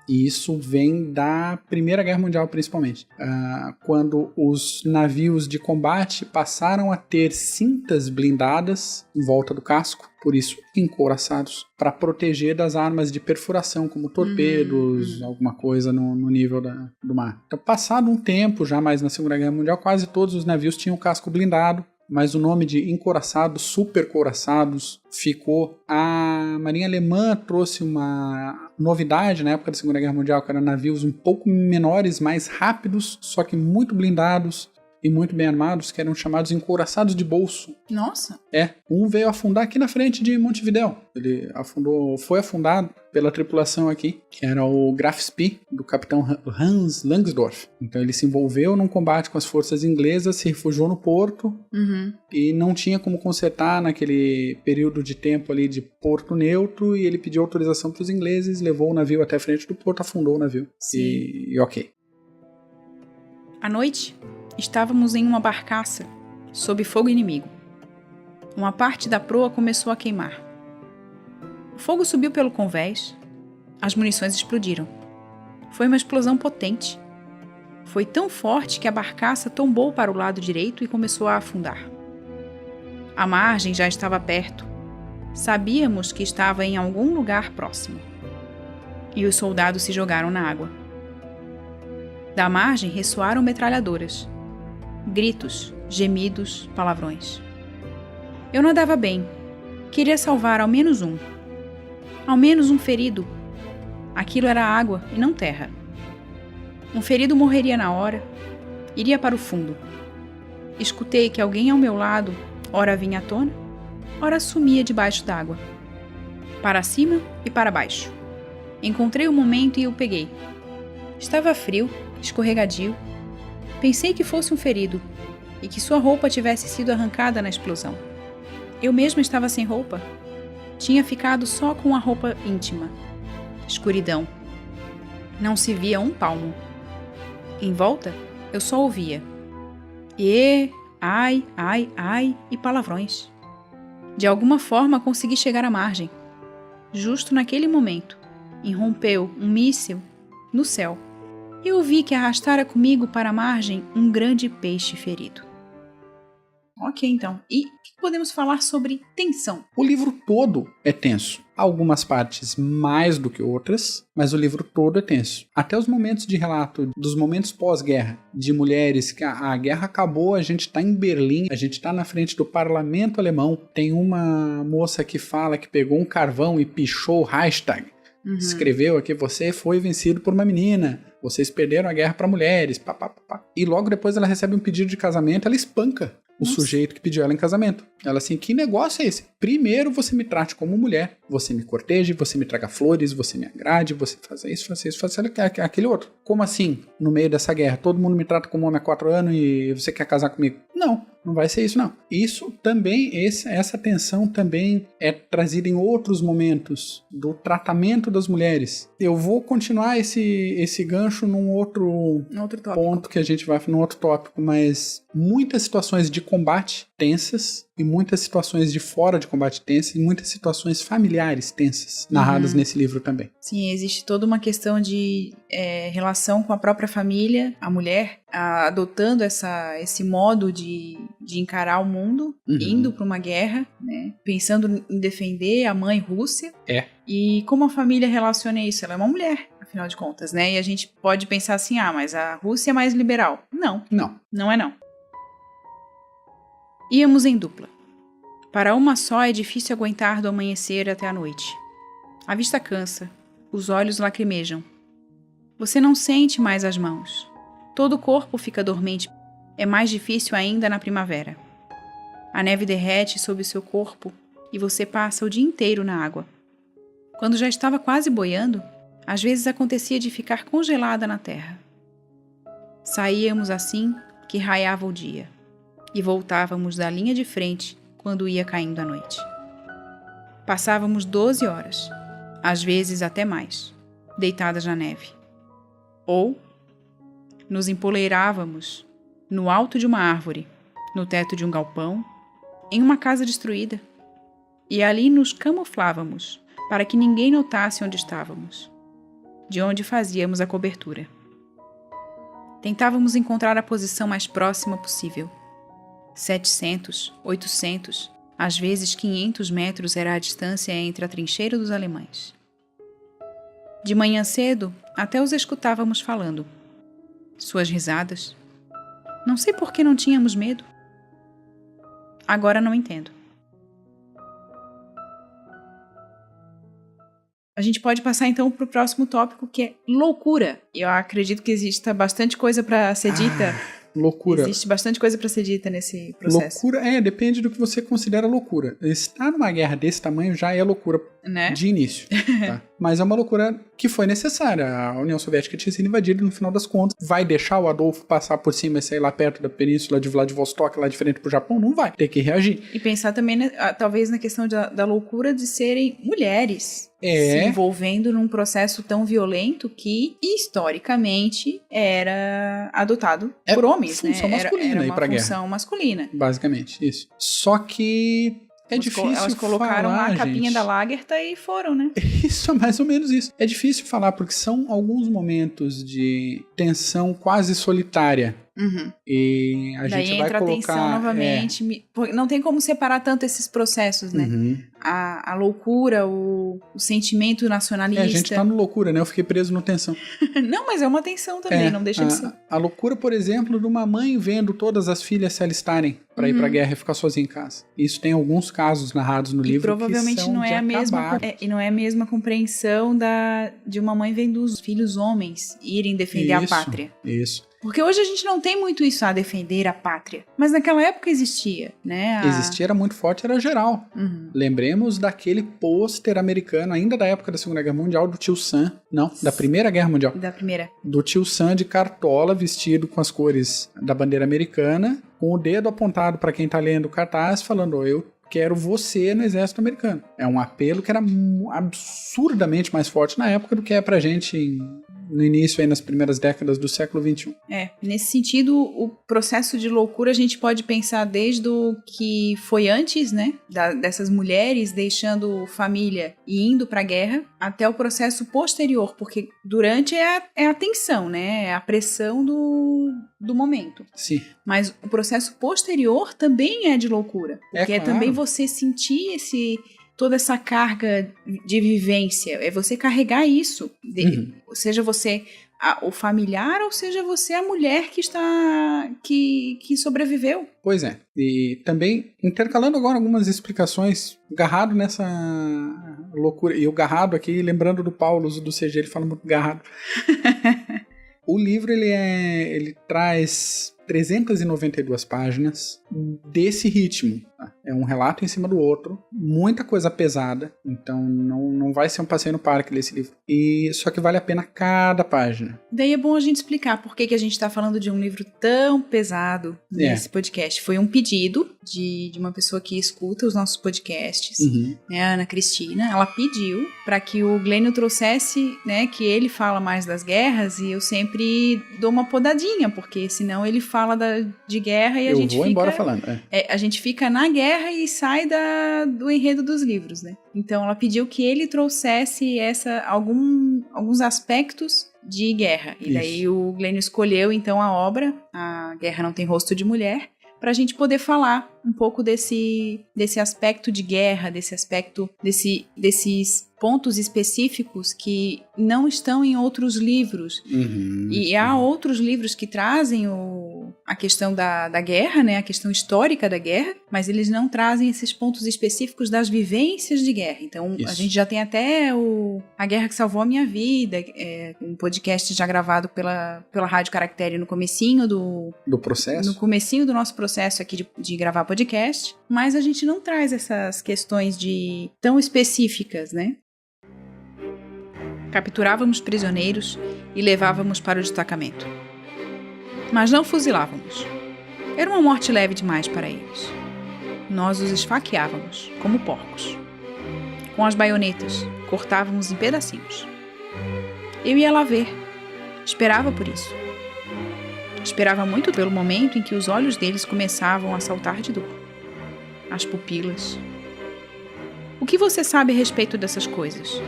E isso vem da Primeira Guerra Mundial, principalmente. Quando os navios de combate passaram a ter cintas blindadas em volta do casco, por isso encouraçados, para proteger das armas de perfuração, como torpedos, alguma coisa no nível do mar. Então, passado um tempo, já mais na Segunda Guerra Mundial, quase todos os navios tinham casco blindado, mas o nome de encouraçados, super couraçados, ficou. A Marinha Alemã trouxe uma novidade na época da Segunda Guerra Mundial, que eram navios um pouco menores, mais rápidos, só que muito blindados e muito bem armados, que eram chamados encouraçados de bolso. Nossa! Um veio afundar aqui na frente de Montevidéu. Ele foi afundado pela tripulação aqui, que era o Graf Spee, do capitão Hans Langsdorff. Então ele se envolveu num combate com as forças inglesas, se refugiou no porto e não tinha como consertar naquele período de tempo ali de porto neutro, e ele pediu autorização para os ingleses, levou o navio até a frente do porto, afundou o navio. E ok. À noite, estávamos em uma barcaça, sob fogo inimigo. Uma parte da proa começou a queimar. O fogo subiu pelo convés, as munições explodiram. Foi uma explosão potente. Foi tão forte que a barcaça tombou para o lado direito e começou a afundar. A margem já estava perto. Sabíamos que estava em algum lugar próximo. E os soldados se jogaram na água. Da margem ressoaram metralhadoras. Gritos, gemidos, palavrões. Eu nadava bem. Queria salvar ao menos um. Ao menos um ferido. Aquilo era água e não terra. Um ferido morreria na hora. Iria para o fundo. Escutei que alguém ao meu lado, ora vinha à tona, ora sumia debaixo d'água. Para cima e para baixo. Encontrei o momento e o peguei. Estava frio, escorregadio. Pensei que fosse um ferido e que sua roupa tivesse sido arrancada na explosão. Eu mesma estava sem roupa. Tinha ficado só com a roupa íntima. Escuridão. Não se via um palmo. Em volta, eu só ouvia ai, ai, ai e palavrões. De alguma forma consegui chegar à margem. Justo naquele momento, irrompeu um míssil no céu. Eu vi que arrastara comigo para a margem um grande peixe ferido. Ok, então. E o que podemos falar sobre tensão? O livro todo é tenso. Algumas partes mais do que outras, mas o livro todo é tenso. Até os momentos de relato, dos momentos pós-guerra, de mulheres que a guerra acabou, a gente está em Berlim, a gente está na frente do parlamento alemão, tem uma moça que fala que pegou um carvão e pichou o Reichstag. Escreveu aqui, você foi vencido por uma menina, vocês perderam a guerra para mulheres, papapá. E logo depois ela recebe um pedido de casamento, ela espanca o sujeito que pediu ela em casamento. Ela assim, que negócio é esse? Primeiro você me trate como mulher, você me corteje, você me traga flores, você me agrade, você faça isso, faça aquele outro. Como assim, no meio dessa guerra, todo mundo me trata como homem há 4 anos e você quer casar comigo? Não vai ser isso não. Isso também, essa tensão também é trazida em outros momentos do tratamento das mulheres. Eu vou continuar esse gancho num outro ponto que a gente vai num outro tópico, mas muitas situações de combate tensas e muitas situações de fora de combate tensas e muitas situações familiares tensas narradas nesse livro também. Sim, existe toda uma questão de relação com a própria família, a mulher adotando esse modo de encarar o mundo, indo para uma guerra, né, pensando em defender a mãe Rússia. E como a família relaciona isso? Ela é uma mulher, afinal de contas, né? E a gente pode pensar assim, mas a Rússia é mais liberal. Não é não. Íamos em dupla. Para uma só é difícil aguentar do amanhecer até a noite. A vista cansa, os olhos lacrimejam. Você não sente mais as mãos. Todo o corpo fica dormente. É mais difícil ainda na primavera. A neve derrete sob o seu corpo e você passa o dia inteiro na água. Quando já estava quase boiando, às vezes acontecia de ficar congelada na terra. Saíamos assim que raiava o dia e voltávamos da linha de frente quando ia caindo a noite. Passávamos 12 horas, às vezes até mais, deitadas na neve. Ou nos empoleirávamos no alto de uma árvore, no teto de um galpão, em uma casa destruída, e ali nos camuflávamos para que ninguém notasse onde estávamos, de onde fazíamos a cobertura. Tentávamos encontrar a posição mais próxima possível. 700, 800, às vezes 500 metros era a distância entre a trincheira dos alemães. De manhã cedo, até os escutávamos falando. Suas risadas. Não sei por que não tínhamos medo. Agora não entendo. A gente pode passar então para o próximo tópico, que é loucura. Eu acredito que exista bastante coisa para ser dita. Loucura. Existe bastante coisa para ser dita nesse processo. Loucura, depende do que você considera loucura. Estar numa guerra desse tamanho já é loucura, né? De início. Tá? Mas é uma loucura que foi necessária. A União Soviética tinha sido invadida, no final das contas. Vai deixar o Adolfo passar por cima e sair lá perto da península de Vladivostok, lá de frente pro Japão? Não vai. Tem que reagir. E pensar também, né, talvez, na questão da loucura de serem mulheres. Se envolvendo num processo tão violento que, historicamente, era adotado por homens, né? Função masculina era uma função masculina. Basicamente, isso. Só que é difícil elas colocaram falar, a capinha gente. da Lagertha e foram, né? Isso, é mais ou menos isso. É difícil falar porque são alguns momentos de tensão quase solitária. Uhum. E a Daí gente vai entra colocar... a tensão novamente. Não tem como separar tanto esses processos, né? Uhum. A loucura, o sentimento nacionalista. A gente tá no loucura, né? Eu fiquei preso no tensão. Não, mas é uma tensão também, não deixa de ser. A loucura, por exemplo, de uma mãe vendo todas as filhas se alistarem pra ir pra guerra e ficar sozinha em casa. Isso tem alguns casos narrados no livro provavelmente que são não é a mesma e não é a mesma compreensão de uma mãe vendo os filhos homens irem defender a pátria. Isso. Porque hoje a gente não tem muito isso, a defender a pátria. Mas naquela época existia, né? Existia, era muito forte, era geral. Uhum. Lembremos daquele pôster americano, ainda da época da Segunda Guerra Mundial, do tio Sam. Não, da Primeira Guerra Mundial. Da primeira. Do tio Sam de cartola, vestido com as cores da bandeira americana, com o dedo apontado para quem tá lendo o cartaz, falando, eu quero você no exército americano. É um apelo que era absurdamente mais forte na época do que é pra gente no início, aí nas primeiras décadas do século XXI. Nesse sentido, o processo de loucura a gente pode pensar desde o que foi antes, né, dessas mulheres deixando família e indo pra guerra, até o processo posterior, porque durante é a tensão, né, é a pressão do momento. Sim. Mas o processo posterior também é de loucura, porque claro. também você sentir toda essa carga de vivência, é você carregar isso, seja você o familiar ou seja você a mulher que sobreviveu. Pois é, e também intercalando agora algumas explicações, Garrado nessa loucura, e o Garrado aqui, lembrando do Paulo do CG, ele fala muito Garrado. O livro ele traz 392 páginas desse ritmo. Tá? É um relato em cima do outro, muita coisa pesada, então não vai ser um passeio no parque ler esse livro. Só que vale a pena cada página. Daí é bom a gente explicar por que a gente está falando de um livro tão pesado nesse podcast. Foi um pedido de uma pessoa que escuta os nossos podcasts, né, a Ana Cristina. Ela pediu para que o Glênio trouxesse, né, que ele fala mais das guerras e eu sempre dou uma podadinha, porque senão ele fala de guerra e a gente fica... Eu vou embora falando. A gente fica na guerra e sai do enredo dos livros, né? Então ela pediu que ele trouxesse alguns aspectos de guerra. E daí o Glênio escolheu então a obra, A Guerra Não Tem Rosto de Mulher, para a gente poder falar um pouco desse aspecto de guerra, desse aspecto, desses pontos específicos que não estão em outros livros. E há outros livros que trazem a questão da guerra, né, a questão histórica da guerra, mas eles não trazem esses pontos específicos das vivências de guerra. Então, a gente já tem até A Guerra que Salvou a Minha Vida, um podcast já gravado pela Rádio Caractere no comecinho do processo. No comecinho do nosso processo aqui de gravar podcast, mas a gente não traz essas questões tão específicas, né? Capturávamos prisioneiros e levávamos para o destacamento. Mas não fuzilávamos. Era uma morte leve demais para eles. Nós os esfaqueávamos, como porcos. Com as baionetas, cortávamos em pedacinhos. Eu ia lá ver. Esperava por isso. Esperava muito pelo momento em que os olhos deles começavam a saltar de dor. As pupilas. O que você sabe a respeito dessas coisas?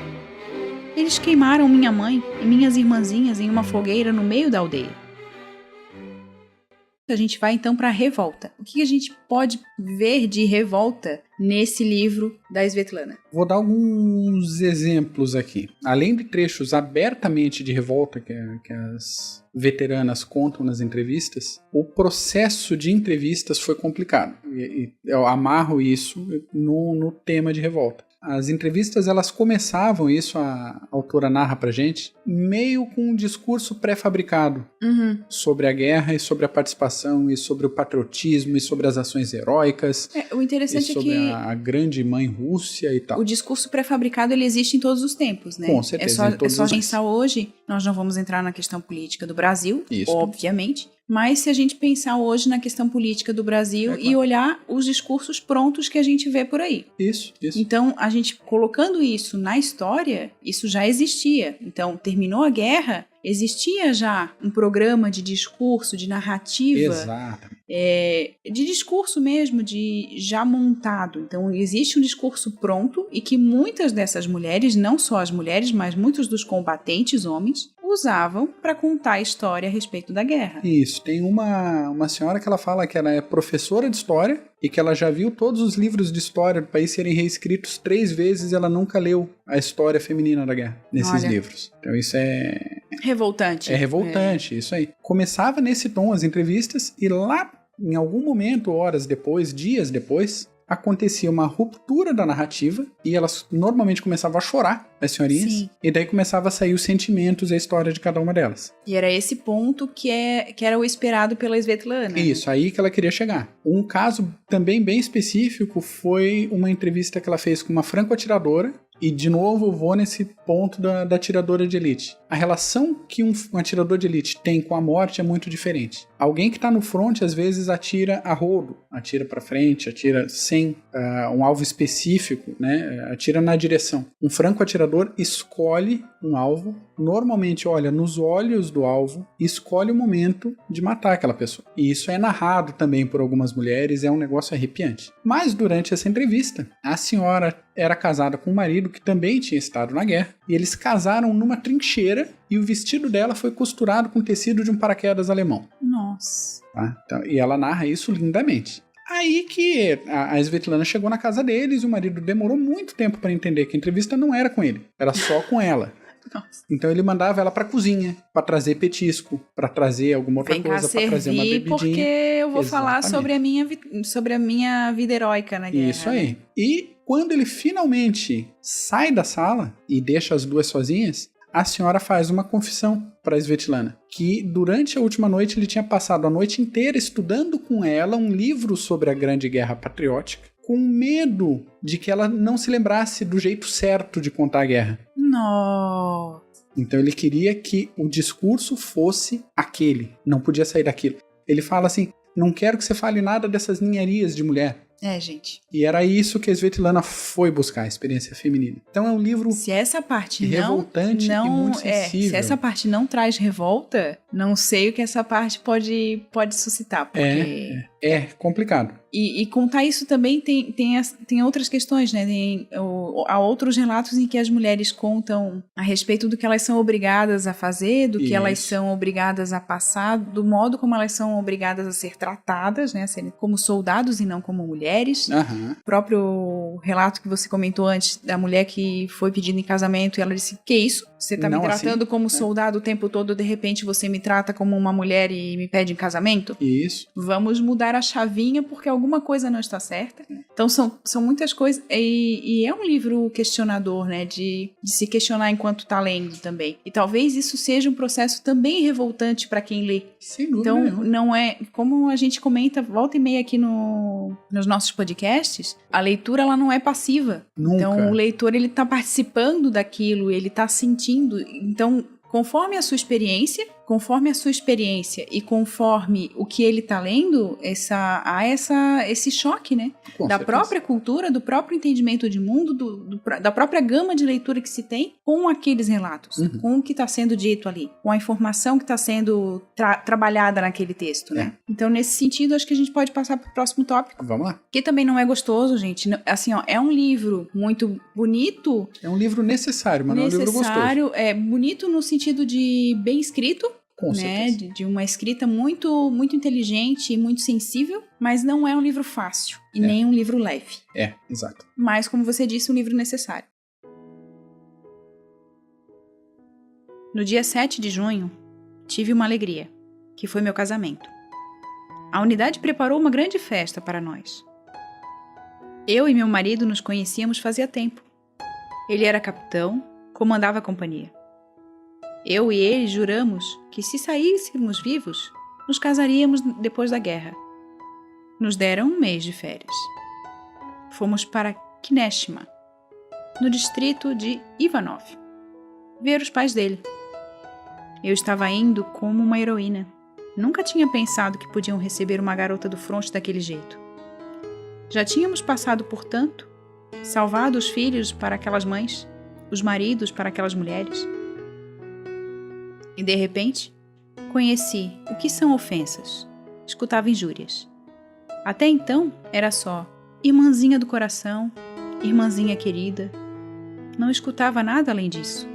Eles queimaram minha mãe e minhas irmãzinhas em uma fogueira no meio da aldeia. A gente vai então para a revolta. O que a gente pode ver de revolta nesse livro da Svetlana? Vou dar alguns exemplos aqui. Além de trechos abertamente de revolta que as veteranas contam nas entrevistas, o processo de entrevistas foi complicado. E eu amarro isso no tema de revolta. As entrevistas, elas começavam, isso a autora narra pra gente, meio com um discurso pré-fabricado sobre a guerra e sobre a participação e sobre o patriotismo e sobre as ações heróicas. O interessante e sobre é que a grande mãe Rússia e tal. O discurso pré-fabricado, ele existe em todos os tempos, né? Com certeza, é só pensar hoje, nós não vamos entrar na questão política do Brasil, Isso. obviamente, mas se a gente pensar hoje na questão política do Brasil e olhar os discursos prontos que a gente vê por aí. Isso. Então, a gente colocando isso na história, isso já existia. Então, terminou a guerra, existia já um programa de discurso, de narrativa. Exato. De discurso mesmo, já montado. Então, existe um discurso pronto e que muitas dessas mulheres, não só as mulheres, mas muitos dos combatentes homens, usavam para contar a história a respeito da guerra. Isso. Tem uma senhora que ela fala que ela é professora de história e que ela já viu todos os livros de história do país serem reescritos 3 vezes e ela nunca leu a história feminina da guerra nesses livros. Então isso é... revoltante. É revoltante, isso aí. Começava nesse tom as entrevistas e lá, em algum momento, horas depois, dias depois, acontecia uma ruptura da narrativa e elas normalmente começavam a chorar, as senhorinhas. Sim. E daí começava a sair os sentimentos e a história de cada uma delas. E era esse ponto que era o esperado pela Svetlana. Isso, aí que ela queria chegar. Um caso também bem específico foi uma entrevista que ela fez com uma franco-atiradora. E, de novo, eu vou nesse ponto da atiradora de elite. A relação que um atirador de elite tem com a morte é muito diferente. Alguém que está no front, às vezes, atira a rodo. Atira para frente, atira sem um alvo específico, né? Atira na direção. Um franco-atirador escolhe um alvo, normalmente olha nos olhos do alvo e escolhe o momento de matar aquela pessoa. E isso é narrado também por algumas mulheres, é um negócio arrepiante. Mas, durante essa entrevista, a senhora era casada com um marido que também tinha estado na guerra, e eles casaram numa trincheira e o vestido dela foi costurado com tecido de um paraquedas alemão. Nossa. Tá? Então, e ela narra isso lindamente. Aí que a Svetlana chegou na casa deles e o marido demorou muito tempo para entender que a entrevista não era com ele, era só com ela. Nossa. Então ele mandava ela pra cozinha, pra trazer petisco, pra trazer alguma outra coisa, pra trazer uma bebidinha. Porque eu vou falar sobre a minha vida heróica na guerra. Isso aí. Né? E quando ele finalmente sai da sala e deixa as duas sozinhas, a senhora faz uma confissão para Svetlana, que durante a última noite ele tinha passado a noite inteira estudando com ela um livro sobre a Grande Guerra Patriótica, com medo de que ela não se lembrasse do jeito certo de contar a guerra. Nossa. Então ele queria que o discurso fosse aquele, não podia sair daquilo. Ele fala assim, não quero que você fale nada dessas ninharias de mulher. Gente. E era isso que a Svetlana foi buscar, a experiência feminina. Então é um livro se essa parte revoltante e muito sensível. Se essa parte não traz revolta, não sei o que essa parte pode suscitar. Porque... É complicado. E contar isso também tem outras questões, né? Há outros relatos em que as mulheres contam a respeito do que elas são obrigadas a fazer, do que elas são obrigadas a passar, do modo como elas são obrigadas a ser tratadas, né? Como soldados e não como mulheres. Uhum. O próprio relato que você comentou antes, da mulher que foi pedida em casamento e ela disse, que isso? Você tá me tratando como soldado o tempo todo, de repente você me trata como uma mulher e me pede em casamento? Isso. Vamos mudar a chavinha porque alguma coisa não está certa. Então são muitas coisas, e é um livro questionador, né, de se questionar enquanto tá lendo também. E talvez isso seja um processo também revoltante para quem lê. Sem dúvida. Então não é, como a gente comenta volta e meia aqui nos nossos podcasts, a leitura ela não é passiva. Nunca. Então o leitor ele tá participando daquilo, ele tá sentindo, então conforme a sua experiência, conforme a sua experiência e conforme o que ele tá lendo, há esse choque, né? Com Da certeza. própria cultura, do próprio entendimento de mundo, da própria gama de leitura que se tem com aqueles relatos, com o que está sendo dito ali, com a informação que está sendo trabalhada naquele texto, né? Então, nesse sentido, acho que a gente pode passar para o próximo tópico. Vamos lá. Que também não é gostoso, gente. Assim, ó, é um livro muito bonito. É um livro necessário, mas não é um livro gostoso. É bonito no sentido de bem escrito, Com né? certeza. De uma escrita muito, muito inteligente e muito sensível, mas não é um livro fácil e nem um livro leve. É, exato. Mas, como você disse, um livro necessário. No dia 7 de junho, tive uma alegria, que foi meu casamento. A unidade preparou uma grande festa para nós. Eu e meu marido nos conhecíamos fazia tempo. Ele era capitão, comandava a companhia. Eu e ele juramos que, se saíssemos vivos, nos casaríamos depois da guerra. Nos deram um mês de férias. Fomos para Kneshima, no distrito de Ivanov, ver os pais dele. Eu estava indo como uma heroína. Nunca tinha pensado que podiam receber uma garota do fronte daquele jeito. Já tínhamos passado por tanto, salvado os filhos para aquelas mães, os maridos para aquelas mulheres. E de repente, conheci o que são ofensas. Escutava injúrias. Até então, era só irmãzinha do coração, irmãzinha querida. Não escutava nada além disso.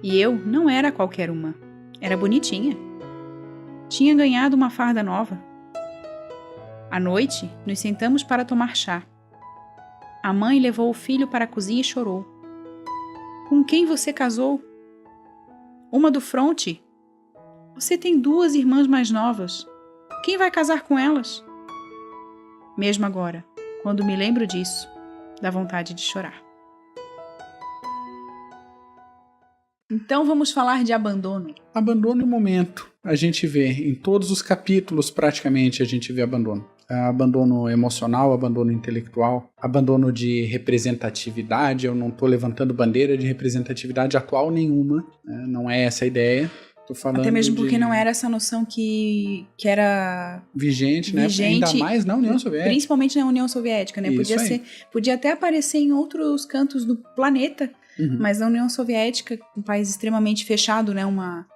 E eu não era qualquer uma. Era bonitinha. Tinha ganhado uma farda nova. À noite, nos sentamos para tomar chá. A mãe levou o filho para a cozinha e chorou. Com quem você casou? Uma do fronte. Você tem 2 irmãs mais novas. Quem vai casar com elas? Mesmo agora, quando me lembro disso, dá vontade de chorar. Então vamos falar de abandono. Abandono no momento. A gente vê em todos os capítulos, praticamente, a gente vê abandono. Abandono emocional, abandono intelectual, abandono de representatividade. Eu não estou levantando bandeira de representatividade atual nenhuma, né? Não é essa a ideia. Tô falando até mesmo porque não era essa noção que era vigente, né? Ainda mais na União Soviética. Principalmente na União Soviética, né? Podia até aparecer em outros cantos do planeta, mas na União Soviética, um país extremamente fechado, né?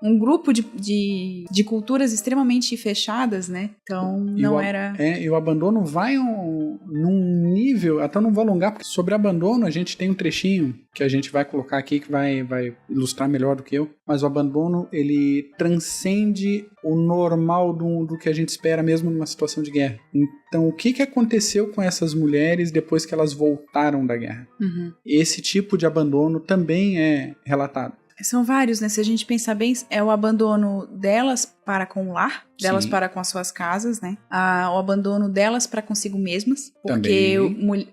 Um grupo de culturas extremamente fechadas, né? Então não era... E o abandono vai num nível, até não vou alongar, porque sobre abandono a gente tem um trechinho que a gente vai colocar aqui que vai ilustrar melhor do que eu, mas o abandono, ele transcende o normal do que a gente espera mesmo numa situação de guerra. Então, o que aconteceu com essas mulheres depois que elas voltaram da guerra? Esse tipo de abandono também é relatado. São vários, né? Se a gente pensar bem, é o abandono delas para com o lar, delas para com as suas casas, né? O abandono delas para consigo mesmas, porque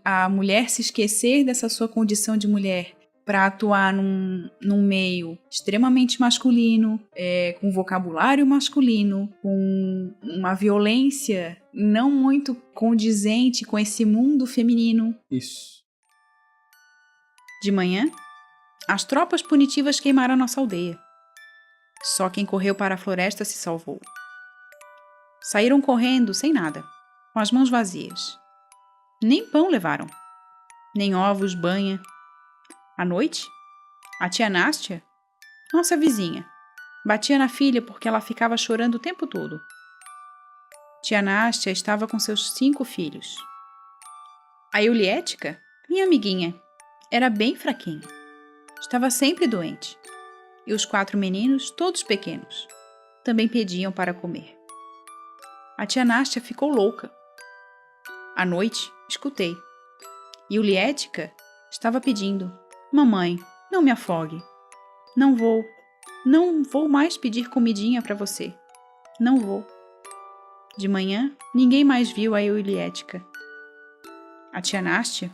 a mulher se esquecer dessa sua condição de mulher para atuar num meio extremamente masculino, com vocabulário masculino, com uma violência não muito condizente com esse mundo feminino. Isso. De manhã, as tropas punitivas queimaram nossa aldeia. Só quem correu para a floresta se salvou. Saíram correndo sem nada, com as mãos vazias. Nem pão levaram, nem ovos, banha. À noite, a tia Nástia, nossa vizinha, batia na filha porque ela ficava chorando o tempo todo. Tia Nástia estava com seus 5 filhos. A Yuliética, minha amiguinha, era bem fraquinha. Estava sempre doente. E os 4 meninos, todos pequenos, também pediam para comer. A tia Nástia ficou louca. À noite, escutei. Yuliética estava pedindo: mamãe, não me afogue. Não vou mais pedir comidinha para você. Não vou. De manhã, ninguém mais viu a Yuliética. A tia Nástia.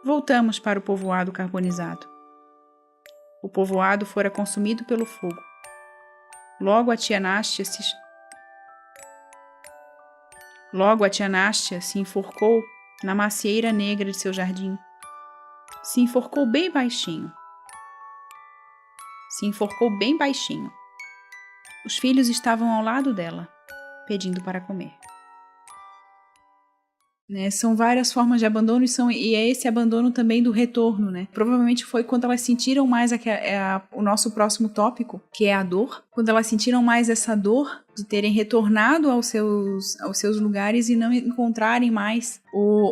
Voltamos para o povoado carbonizado. O povoado fora consumido pelo fogo. Logo a tia Nástia se enforcou na macieira negra de seu jardim. Se enforcou bem baixinho. Os filhos estavam ao lado dela, pedindo para comer. Né, são várias formas de abandono e é esse abandono também do retorno, né? Provavelmente foi quando elas sentiram mais o nosso próximo tópico, que é a dor. Quando elas sentiram mais essa dor de terem retornado aos seus lugares e não encontrarem mais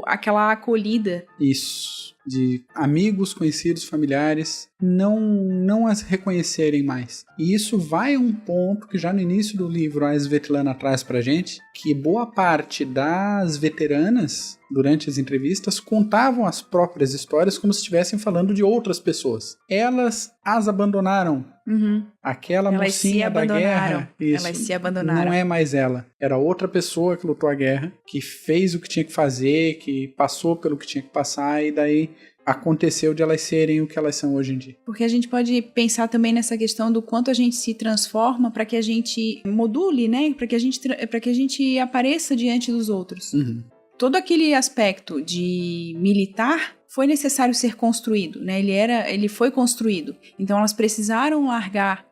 aquela acolhida. Isso. De amigos, conhecidos, familiares, não as reconhecerem mais. E isso vai a um ponto que já no início do livro a Svetlana traz pra gente, que boa parte das veteranas, durante as entrevistas, contavam as próprias histórias como se estivessem falando de outras pessoas. Elas as abandonaram. Uhum. Aquela mocinha da guerra, elas se abandonaram. Não é mais ela. Era outra pessoa que lutou a guerra, que fez o que tinha que fazer, que passou pelo que tinha que passar, e daí aconteceu de elas serem o que elas são hoje em dia. Porque a gente pode pensar também nessa questão do quanto a gente se transforma para que a gente module, né? Para que a gente apareça diante dos outros. Uhum. Todo aquele aspecto de militar foi necessário ser construído, né? Ele foi construído. Então elas precisaram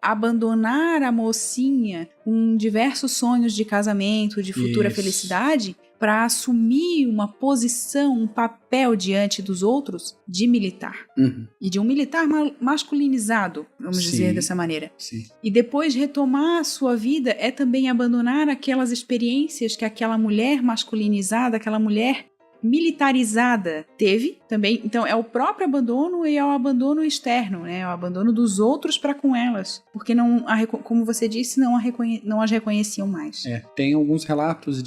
abandonar a mocinha com diversos sonhos de casamento, de futura felicidade, para assumir uma posição, um papel diante dos outros de militar. Uhum. E de um militar masculinizado, vamos dizer dessa maneira. Sim. E depois retomar a sua vida é também abandonar aquelas experiências que aquela mulher masculinizada, aquela mulher militarizada teve também. Então é o próprio abandono e é o abandono externo, né? É o abandono dos outros para com elas, porque como você disse, não as reconheciam mais. Tem alguns relatos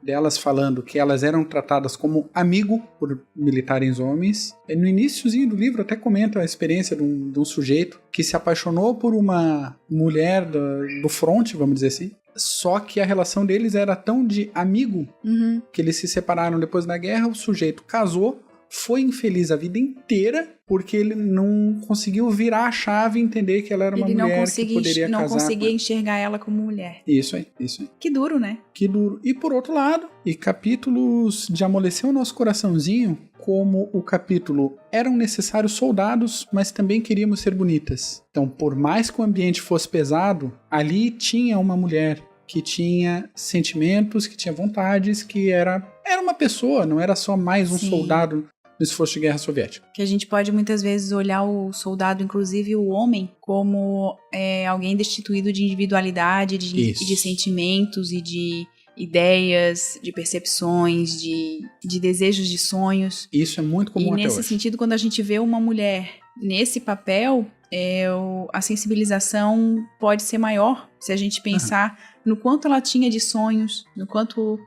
delas falando que elas eram tratadas como amigo por militares homens. E no iniciozinho do livro até comenta a experiência de um sujeito que se apaixonou por uma mulher do fronte, vamos dizer assim. Só que a relação deles era tão de amigo que eles se separaram depois da guerra. O sujeito casou, foi infeliz a vida inteira porque ele não conseguiu virar a chave e entender que ela era uma mulher que poderia casar. Não conseguia enxergar ela como mulher. Isso aí. Que duro, né? Que duro. E por outro lado, capítulos de amolecer o nosso coraçãozinho, como o capítulo eram necessários soldados, mas também queríamos ser bonitas. Então, por mais que o ambiente fosse pesado, ali tinha uma mulher que tinha sentimentos, que tinha vontades, que era uma pessoa, não era só mais um soldado no esforço de guerra soviética. Que a gente pode muitas vezes olhar o soldado, inclusive o homem, como alguém destituído de individualidade, de sentimentos e de ideias, de percepções, de desejos, de sonhos. Isso é muito comum até hoje. E nesse sentido, quando a gente vê uma mulher nesse papel, a sensibilização pode ser maior se a gente pensar no quanto ela tinha de sonhos, no quanto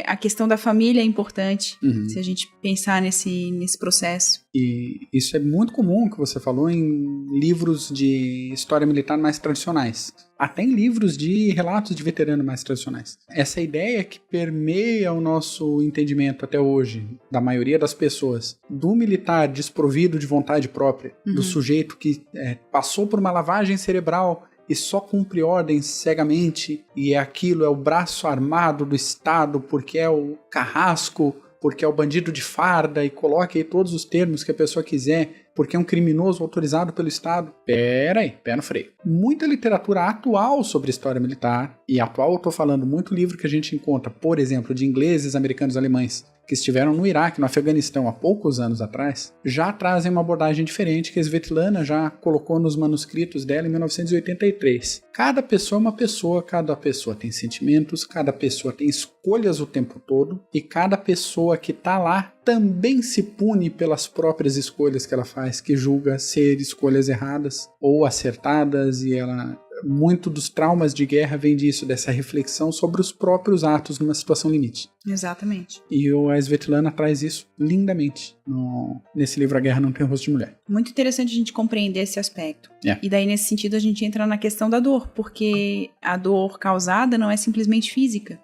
a questão da família é importante, se a gente pensar nesse processo. E isso é muito comum, que você falou, em livros de história militar mais tradicionais. Até em livros de relatos de veterano mais tradicionais. Essa ideia que permeia o nosso entendimento até hoje, da maioria das pessoas, do militar desprovido de vontade própria, do sujeito que passou por uma lavagem cerebral e só cumpre ordens cegamente, e aquilo é o braço armado do Estado, porque é o carrasco, porque é o bandido de farda, e coloque aí todos os termos que a pessoa quiser, porque é um criminoso autorizado pelo Estado. Pera aí, pé no freio. Muita literatura atual sobre história militar, e atual eu tô falando muito livro que a gente encontra, por exemplo, de ingleses, americanos, alemães, que estiveram no Iraque, no Afeganistão há poucos anos atrás, já trazem uma abordagem diferente que a Svetlana já colocou nos manuscritos dela em 1983. Cada pessoa é uma pessoa, cada pessoa tem sentimentos, cada pessoa tem escolhas o tempo todo, e cada pessoa que tá lá também se pune pelas próprias escolhas que ela faz, que julga ser escolhas erradas ou acertadas, e muito dos traumas de guerra vem disso, dessa reflexão sobre os próprios atos numa situação limite. Exatamente. E a Svetlana traz isso lindamente nesse livro A Guerra Não Tem Rosto de Mulher. Muito interessante a gente compreender esse aspecto. E daí, nesse sentido, a gente entra na questão da dor, porque a dor causada não é simplesmente física.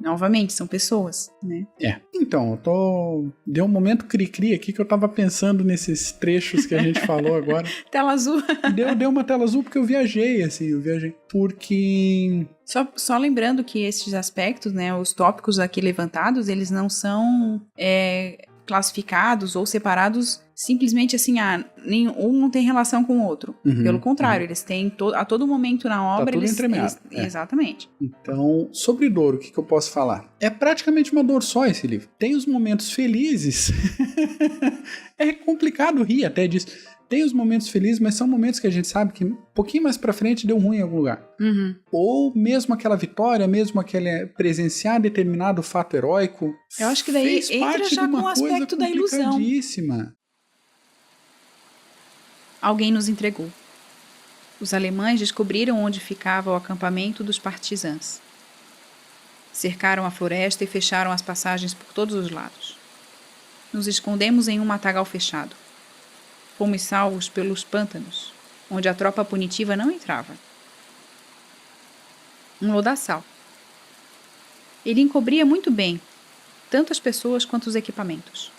Novamente, são pessoas, né? Então, deu um momento cri-cri aqui que eu tava pensando nesses trechos que a gente falou agora. Tela azul. Deu uma tela azul porque eu viajei. Porque... Só lembrando que esses aspectos, né, os tópicos aqui levantados, eles não são classificados ou separados simplesmente assim, um não tem relação com o outro. Pelo contrário, eles têm a todo momento na obra... Tá tudo entremeado. Exatamente. Então, sobre dor, o que eu posso falar? É praticamente uma dor só esse livro. Tem os momentos felizes. É complicado rir até disso. Tem os momentos felizes, mas são momentos que a gente sabe que um pouquinho mais pra frente deu ruim em algum lugar. Ou mesmo aquela vitória, mesmo aquele presenciar determinado fato heróico. Eu acho que daí entra já com o aspecto da ilusão. Alguém nos entregou. Os alemães descobriram onde ficava o acampamento dos partisãs. Cercaram a floresta e fecharam as passagens por todos os lados. Nos escondemos em um matagal fechado. Fomos salvos pelos pântanos, onde a tropa punitiva não entrava. Um lodaçal. Ele encobria muito bem, tanto as pessoas quanto os equipamentos.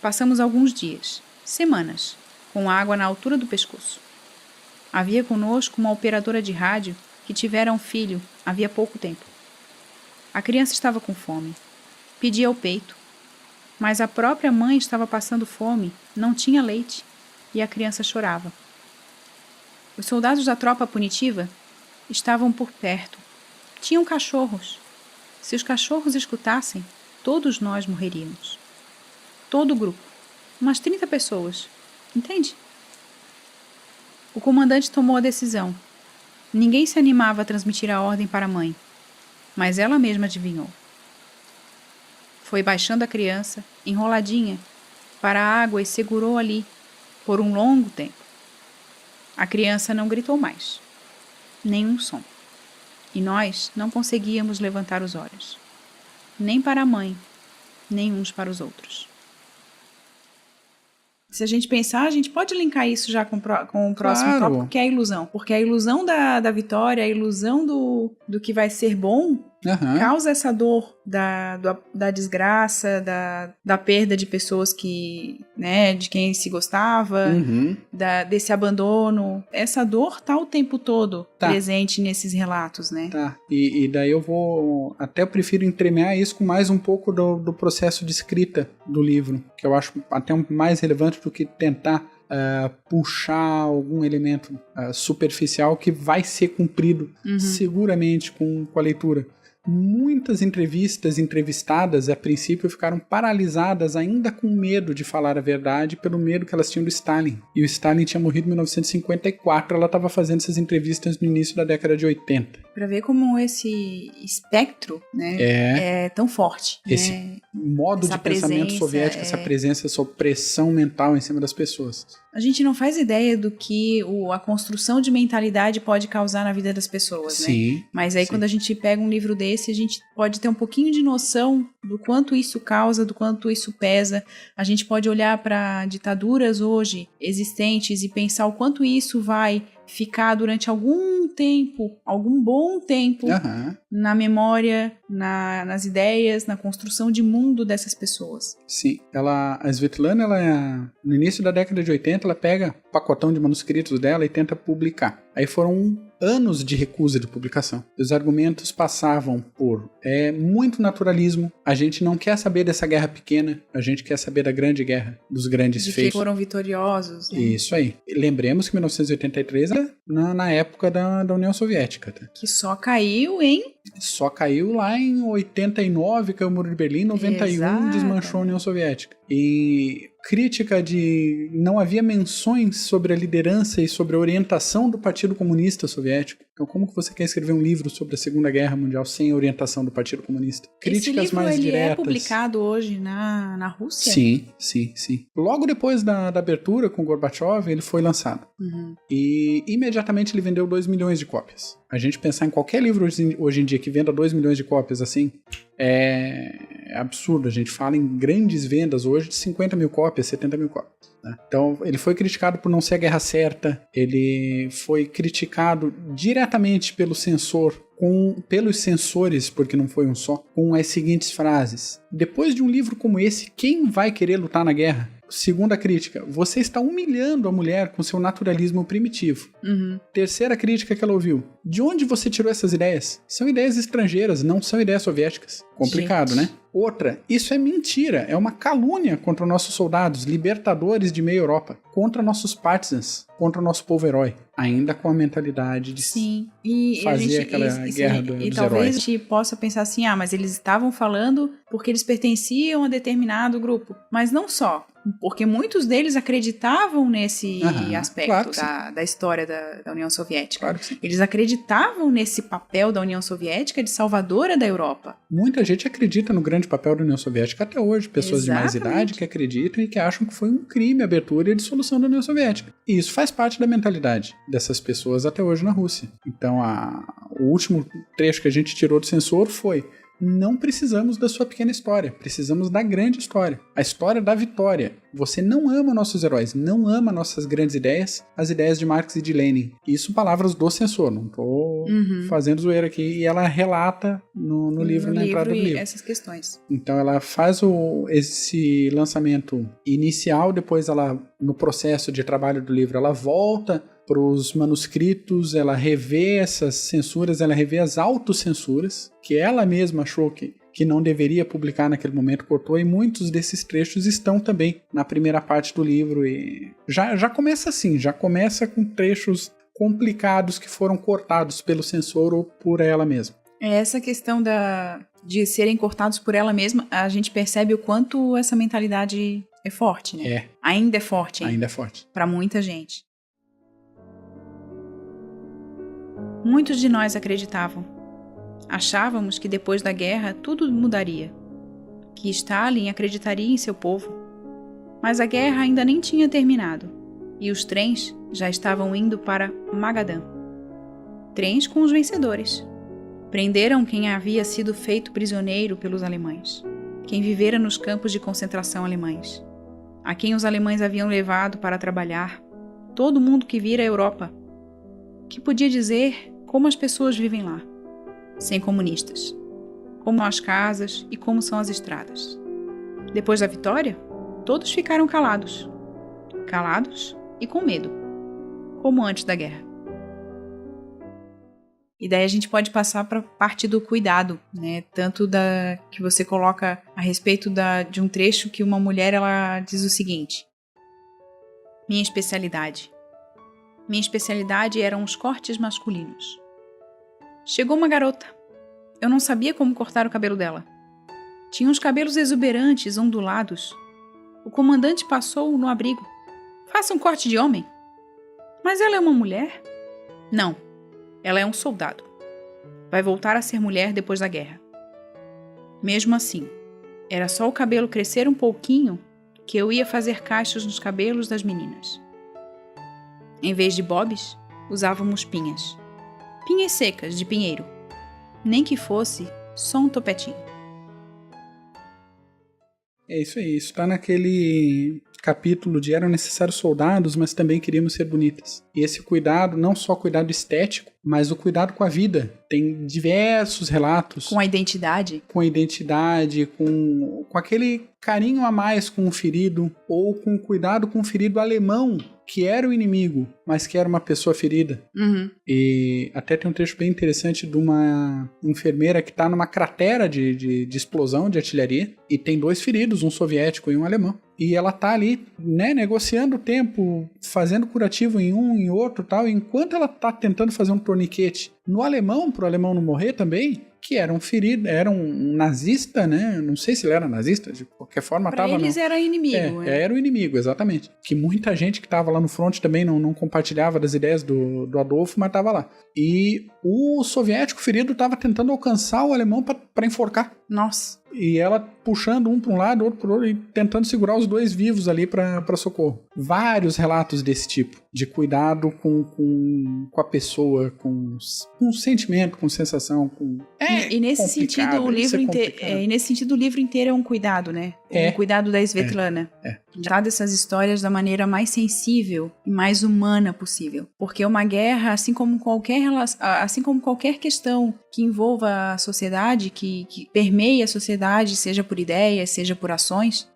Passamos alguns dias, semanas, com água na altura do pescoço. Havia conosco uma operadora de rádio que tivera um filho havia pouco tempo. A criança estava com fome. Pedia o peito. Mas a própria mãe estava passando fome, não tinha leite, e a criança chorava. Os soldados da tropa punitiva estavam por perto. Tinham cachorros. Se os cachorros escutassem, todos nós morreríamos. Todo o grupo. Umas 30 pessoas. Entende? O comandante tomou a decisão. Ninguém se animava a transmitir a ordem para a mãe, mas ela mesma adivinhou. Foi baixando a criança, enroladinha, para a água e segurou ali, por um longo tempo. A criança não gritou mais. Nenhum som. E nós não conseguíamos levantar os olhos. Nem para a mãe, nem uns para os outros. Se a gente pensar, a gente pode linkar isso já com o próximo tópico, que é a ilusão. Porque a ilusão da vitória, a ilusão do que vai ser bom, causa essa dor da desgraça, da perda de pessoas que, né, de quem se gostava, desse abandono. Essa dor tá o tempo todo presente nesses relatos, né? Tá. E daí eu prefiro entremear isso com mais um pouco do processo de escrita do livro, que eu acho até mais relevante do que tentar puxar algum elemento superficial que vai ser cumprido seguramente com a leitura. Muitas entrevistadas, a princípio, ficaram paralisadas ainda com medo de falar a verdade pelo medo que elas tinham do Stalin. E o Stalin tinha morrido em 1954, ela estava fazendo essas entrevistas no início da década de 80. Para ver como esse espectro, né, é tão forte. Esse né? modo de pensamento soviético, essa presença, essa opressão mental em cima das pessoas. A gente não faz ideia do que a construção de mentalidade pode causar na vida das pessoas, né? Mas aí quando a gente pega um livro desse, a gente pode ter um pouquinho de noção do quanto isso causa, do quanto isso pesa. A gente pode olhar para ditaduras hoje existentes e pensar o quanto isso vai ficar durante algum bom tempo, na memória, nas ideias, na construção de mundo dessas pessoas. Sim, a Svetlana, no início da década de 80, ela pega o pacotão de manuscritos dela e tenta publicar. Aí foram anos de recusa de publicação. Os argumentos passavam por muito naturalismo. A gente não quer saber dessa guerra pequena, a gente quer saber da grande guerra, dos grandes feitos. Que foram vitoriosos. Né? Isso aí. Lembremos que 1983 era na época da União Soviética. Tá? Que só caiu lá em 89, caiu o Muro de Berlim, em 91 desmanchou a União Soviética. E crítica de... não havia menções sobre a liderança e sobre a orientação do Partido Comunista Soviético. Então, como que você quer escrever um livro sobre a Segunda Guerra Mundial sem a orientação do Partido Comunista? Críticas mais diretas. Esse livro é publicado hoje na Rússia? Sim. Logo depois da abertura com Gorbachev, ele foi lançado. E imediatamente ele vendeu 2 milhões de cópias. A gente pensar em qualquer livro hoje em dia que venda 2 milhões de cópias assim, é absurdo. A gente fala em grandes vendas hoje de 50 mil cópias, 70 mil cópias. Né? Então, ele foi criticado por não ser a guerra certa, ele foi criticado diretamente pelo censor, pelos censores, porque não foi um só, com as seguintes frases: depois de um livro como esse, quem vai querer lutar na guerra? Segunda crítica: você está humilhando a mulher com seu naturalismo primitivo. Terceira crítica que ela ouviu: de onde você tirou essas ideias? São ideias estrangeiras, não são ideias soviéticas. Complicado, né? Outra, isso é mentira, é uma calúnia contra nossos soldados, libertadores de meia Europa, contra nossos partisans, contra o nosso povo herói, ainda com a mentalidade de fazer aquela guerra dos heróis. E talvez a gente possa pensar assim, mas eles estavam falando porque eles pertenciam a determinado grupo, mas não só. Porque muitos deles acreditavam nesse aspecto da história da União Soviética. Claro que sim. Eles acreditavam nesse papel da União Soviética de salvadora da Europa. Muita gente acredita no grande papel da União Soviética até hoje. Pessoas de mais idade que acreditam e que acham que foi um crime a abertura e a dissolução da União Soviética. E isso faz parte da mentalidade dessas pessoas até hoje na Rússia. Então, o último trecho que a gente tirou do censor foi: não precisamos da sua pequena história, precisamos da grande história, a história da vitória. Você não ama nossos heróis, não ama nossas grandes ideias, as ideias de Marx e de Lenin. Isso palavras do censor, não estou fazendo zoeira aqui. E ela relata no livro, na entrada do livro, essas questões. Então ela faz esse lançamento inicial, depois ela, no processo de trabalho do livro, ela volta para os manuscritos, ela revê essas censuras, ela revê as autocensuras, que ela mesma achou que não deveria publicar naquele momento, cortou, e muitos desses trechos estão também na primeira parte do livro. E já começa assim, já começa com trechos complicados que foram cortados pelo censor ou por ela mesma. Essa questão de serem cortados por ela mesma, a gente percebe o quanto essa mentalidade é forte, né? Ainda é forte. Ainda é forte. Para muita gente. Muitos de nós acreditavam. Achávamos que depois da guerra tudo mudaria, que Stalin acreditaria em seu povo. Mas a guerra ainda nem tinha terminado, e os trens já estavam indo para Magadan. Trens com os vencedores. Prenderam quem havia sido feito prisioneiro pelos alemães, quem vivera nos campos de concentração alemães, a quem os alemães haviam levado para trabalhar, todo mundo que vira a Europa, que podia dizer como as pessoas vivem lá, sem comunistas, como as casas e como são as estradas. Depois da vitória, todos ficaram calados e com medo, como antes da guerra. E daí a gente pode passar para a parte do cuidado, né? Tanto que você coloca a respeito de um trecho que uma mulher ela diz o seguinte: Minha especialidade eram os cortes masculinos. Chegou uma garota. Eu não sabia como cortar o cabelo dela. Tinha uns cabelos exuberantes, ondulados. O comandante passou no abrigo. Faça um corte de homem. Mas ela é uma mulher? Não, ela é um soldado. Vai voltar a ser mulher depois da guerra. Mesmo assim, era só o cabelo crescer um pouquinho que eu ia fazer cachos nos cabelos das meninas. Em vez de bobs, usávamos pinhas. Pinhas secas de pinheiro. Nem que fosse só um topetinho. É isso aí, isso tá naquele capítulo de eram necessários soldados, mas também queríamos ser bonitas. E esse cuidado, não só cuidado estético, mas o cuidado com a vida. Tem diversos relatos. Com a identidade. Com aquele carinho a mais com o ferido, ou com cuidado com o ferido alemão, que era o inimigo, mas que era uma pessoa ferida. E até tem um trecho bem interessante de uma enfermeira que está numa cratera de explosão de artilharia, e tem 2 feridos, um soviético e um alemão. E ela tá ali, né, negociando o tempo, fazendo curativo em um, em outro e tal, enquanto ela tá tentando fazer um torniquete no alemão, pro alemão não morrer também, que era um ferido, era um nazista, né? Não sei se ele era nazista, de qualquer forma pra tava... eles era inimigo. Era o inimigo, exatamente. Que muita gente que tava lá no front também não compartilhava das ideias do Adolfo, mas tava lá. E o soviético ferido tava tentando alcançar o alemão pra enforcar. Nossa. E ela puxando um para um lado, outro para o outro, e tentando segurar os 2 vivos ali para socorro. Vários relatos desse tipo, de cuidado com a pessoa, com sentimento, com sensação. E nesse sentido, o livro inteiro é um cuidado, né? Um cuidado da Svetlana. Já dessas histórias da maneira mais sensível e mais humana possível. Porque uma guerra, assim como qualquer questão que envolva a sociedade, que permeie a sociedade, seja por ideias, seja por ações,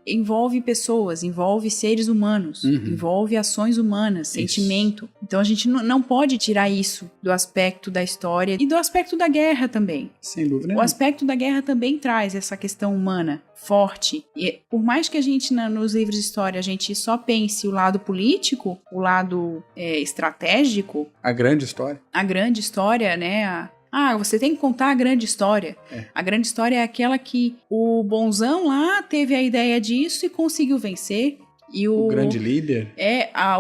envolve pessoas, envolve seres humanos, envolve ações humanas, sentimento. Então a gente não pode tirar isso do aspecto da história e do aspecto da guerra também. Sem dúvida. O aspecto da guerra também traz essa questão humana forte. E por mais que a gente, nos livros de história, a gente só pense o lado político, o lado estratégico. A grande história. A grande história, né? Você tem que contar a grande história. A grande história é aquela que o bonzão lá teve a ideia disso e conseguiu vencer. E o grande líder.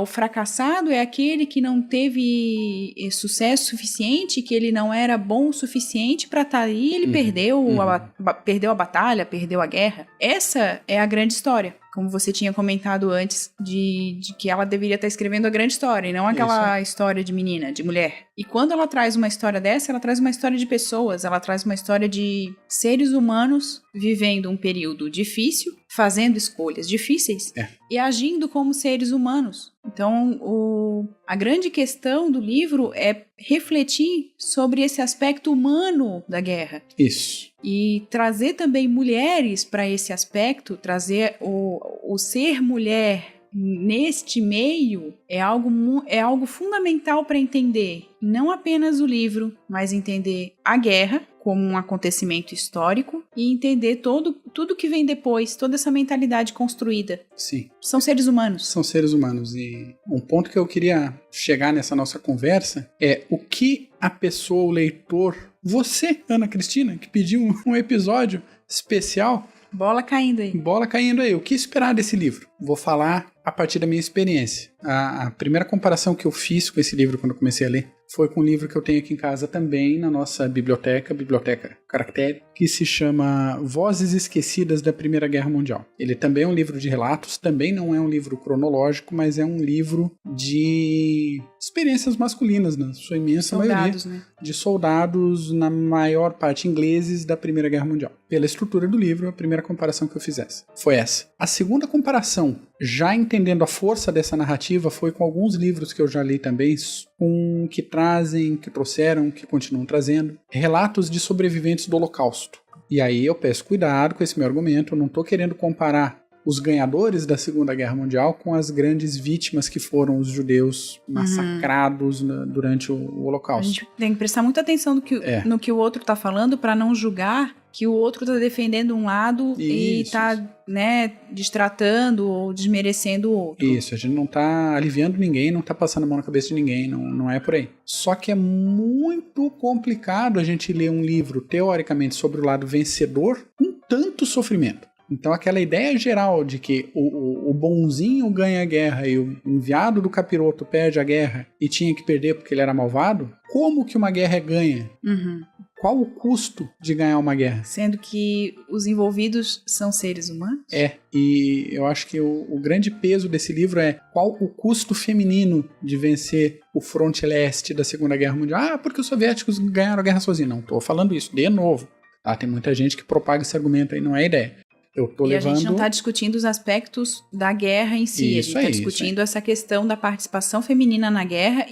O fracassado é aquele que não teve sucesso suficiente, que ele não era bom o suficiente para estar ali, ele perdeu a batalha, perdeu a guerra. Essa é a grande história. Como você tinha comentado antes, de que ela deveria estar escrevendo a grande história, e não aquela história de menina, de mulher. E quando ela traz uma história dessa, ela traz uma história de pessoas, ela traz uma história de seres humanos vivendo um período difícil, fazendo escolhas difíceis e agindo como seres humanos. Então, a grande questão do livro é refletir sobre esse aspecto humano da guerra. Isso. E trazer também mulheres para esse aspecto, trazer o ser mulher neste meio é algo fundamental para entender não apenas o livro, mas entender a guerra como um acontecimento histórico e entender tudo que vem depois, toda essa mentalidade construída. Sim. São seres humanos. São seres humanos. E um ponto que eu queria chegar nessa nossa conversa é o que a pessoa, o leitor, você, Ana Cristina, que pediu um episódio especial. Bola caindo aí. Bola caindo aí. O que esperar desse livro? Vou falar a partir da minha experiência. A primeira comparação que eu fiz com esse livro quando eu comecei a ler foi com um livro que eu tenho aqui em casa também, na nossa Biblioteca Caractere, que se chama Vozes Esquecidas da Primeira Guerra Mundial. Ele também é um livro de relatos, também não é um livro cronológico, mas é um livro de experiências masculinas, na sua imensa maioria. Né? De soldados, na maior parte ingleses, da Primeira Guerra Mundial. Pela estrutura do livro, a primeira comparação que eu fiz foi essa. A segunda comparação, já entendendo a força dessa narrativa, foi com alguns livros que eu já li também, que trouxeram, que continuam trazendo, relatos de sobreviventes do Holocausto. E aí eu peço cuidado com esse meu argumento, eu não estou querendo comparar os ganhadores da Segunda Guerra Mundial com as grandes vítimas que foram os judeus massacrados durante o Holocausto. A gente tem que prestar muita atenção no que o outro está falando para não julgar que o outro está defendendo um lado e está destratando ou desmerecendo o outro. Isso, a gente não está aliviando ninguém, não está passando a mão na cabeça de ninguém, não é por aí. Só que é muito complicado a gente ler um livro, teoricamente, sobre o lado vencedor com tanto sofrimento. Então aquela ideia geral de que o bonzinho ganha a guerra e o enviado do capiroto perde a guerra e tinha que perder porque ele era malvado, como que uma guerra é ganha? Qual o custo de ganhar uma guerra? Sendo que os envolvidos são seres humanos? E eu acho que o grande peso desse livro é qual o custo feminino de vencer o fronte leste da Segunda Guerra Mundial. Porque os soviéticos ganharam a guerra sozinhos. Não estou falando isso, de novo. Tem muita gente que propaga esse argumento aí, não é ideia. A gente não está discutindo os aspectos da guerra em si. A gente está discutindo essa questão da participação feminina na guerra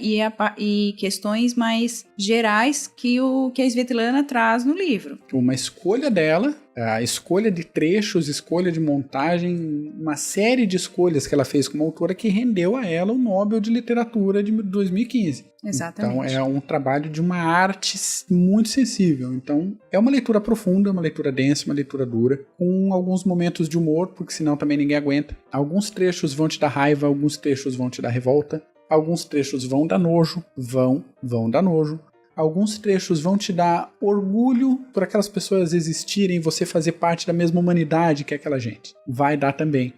e questões mais gerais que a Svetlana traz no livro. Uma escolha dela, a escolha de trechos, escolha de montagem, uma série de escolhas que ela fez como autora que rendeu a ela o Nobel de Literatura de 2015. Exatamente. Então é um trabalho de uma arte muito sensível. Então é uma leitura profunda, uma leitura densa, uma leitura dura, com alguns momentos de humor, porque senão também ninguém aguenta. Alguns trechos vão te dar raiva, alguns trechos vão te dar revolta, alguns trechos vão dar nojo, vão dar nojo. Alguns trechos vão te dar orgulho por aquelas pessoas existirem, você fazer parte da mesma humanidade que aquela gente. Vai dar também.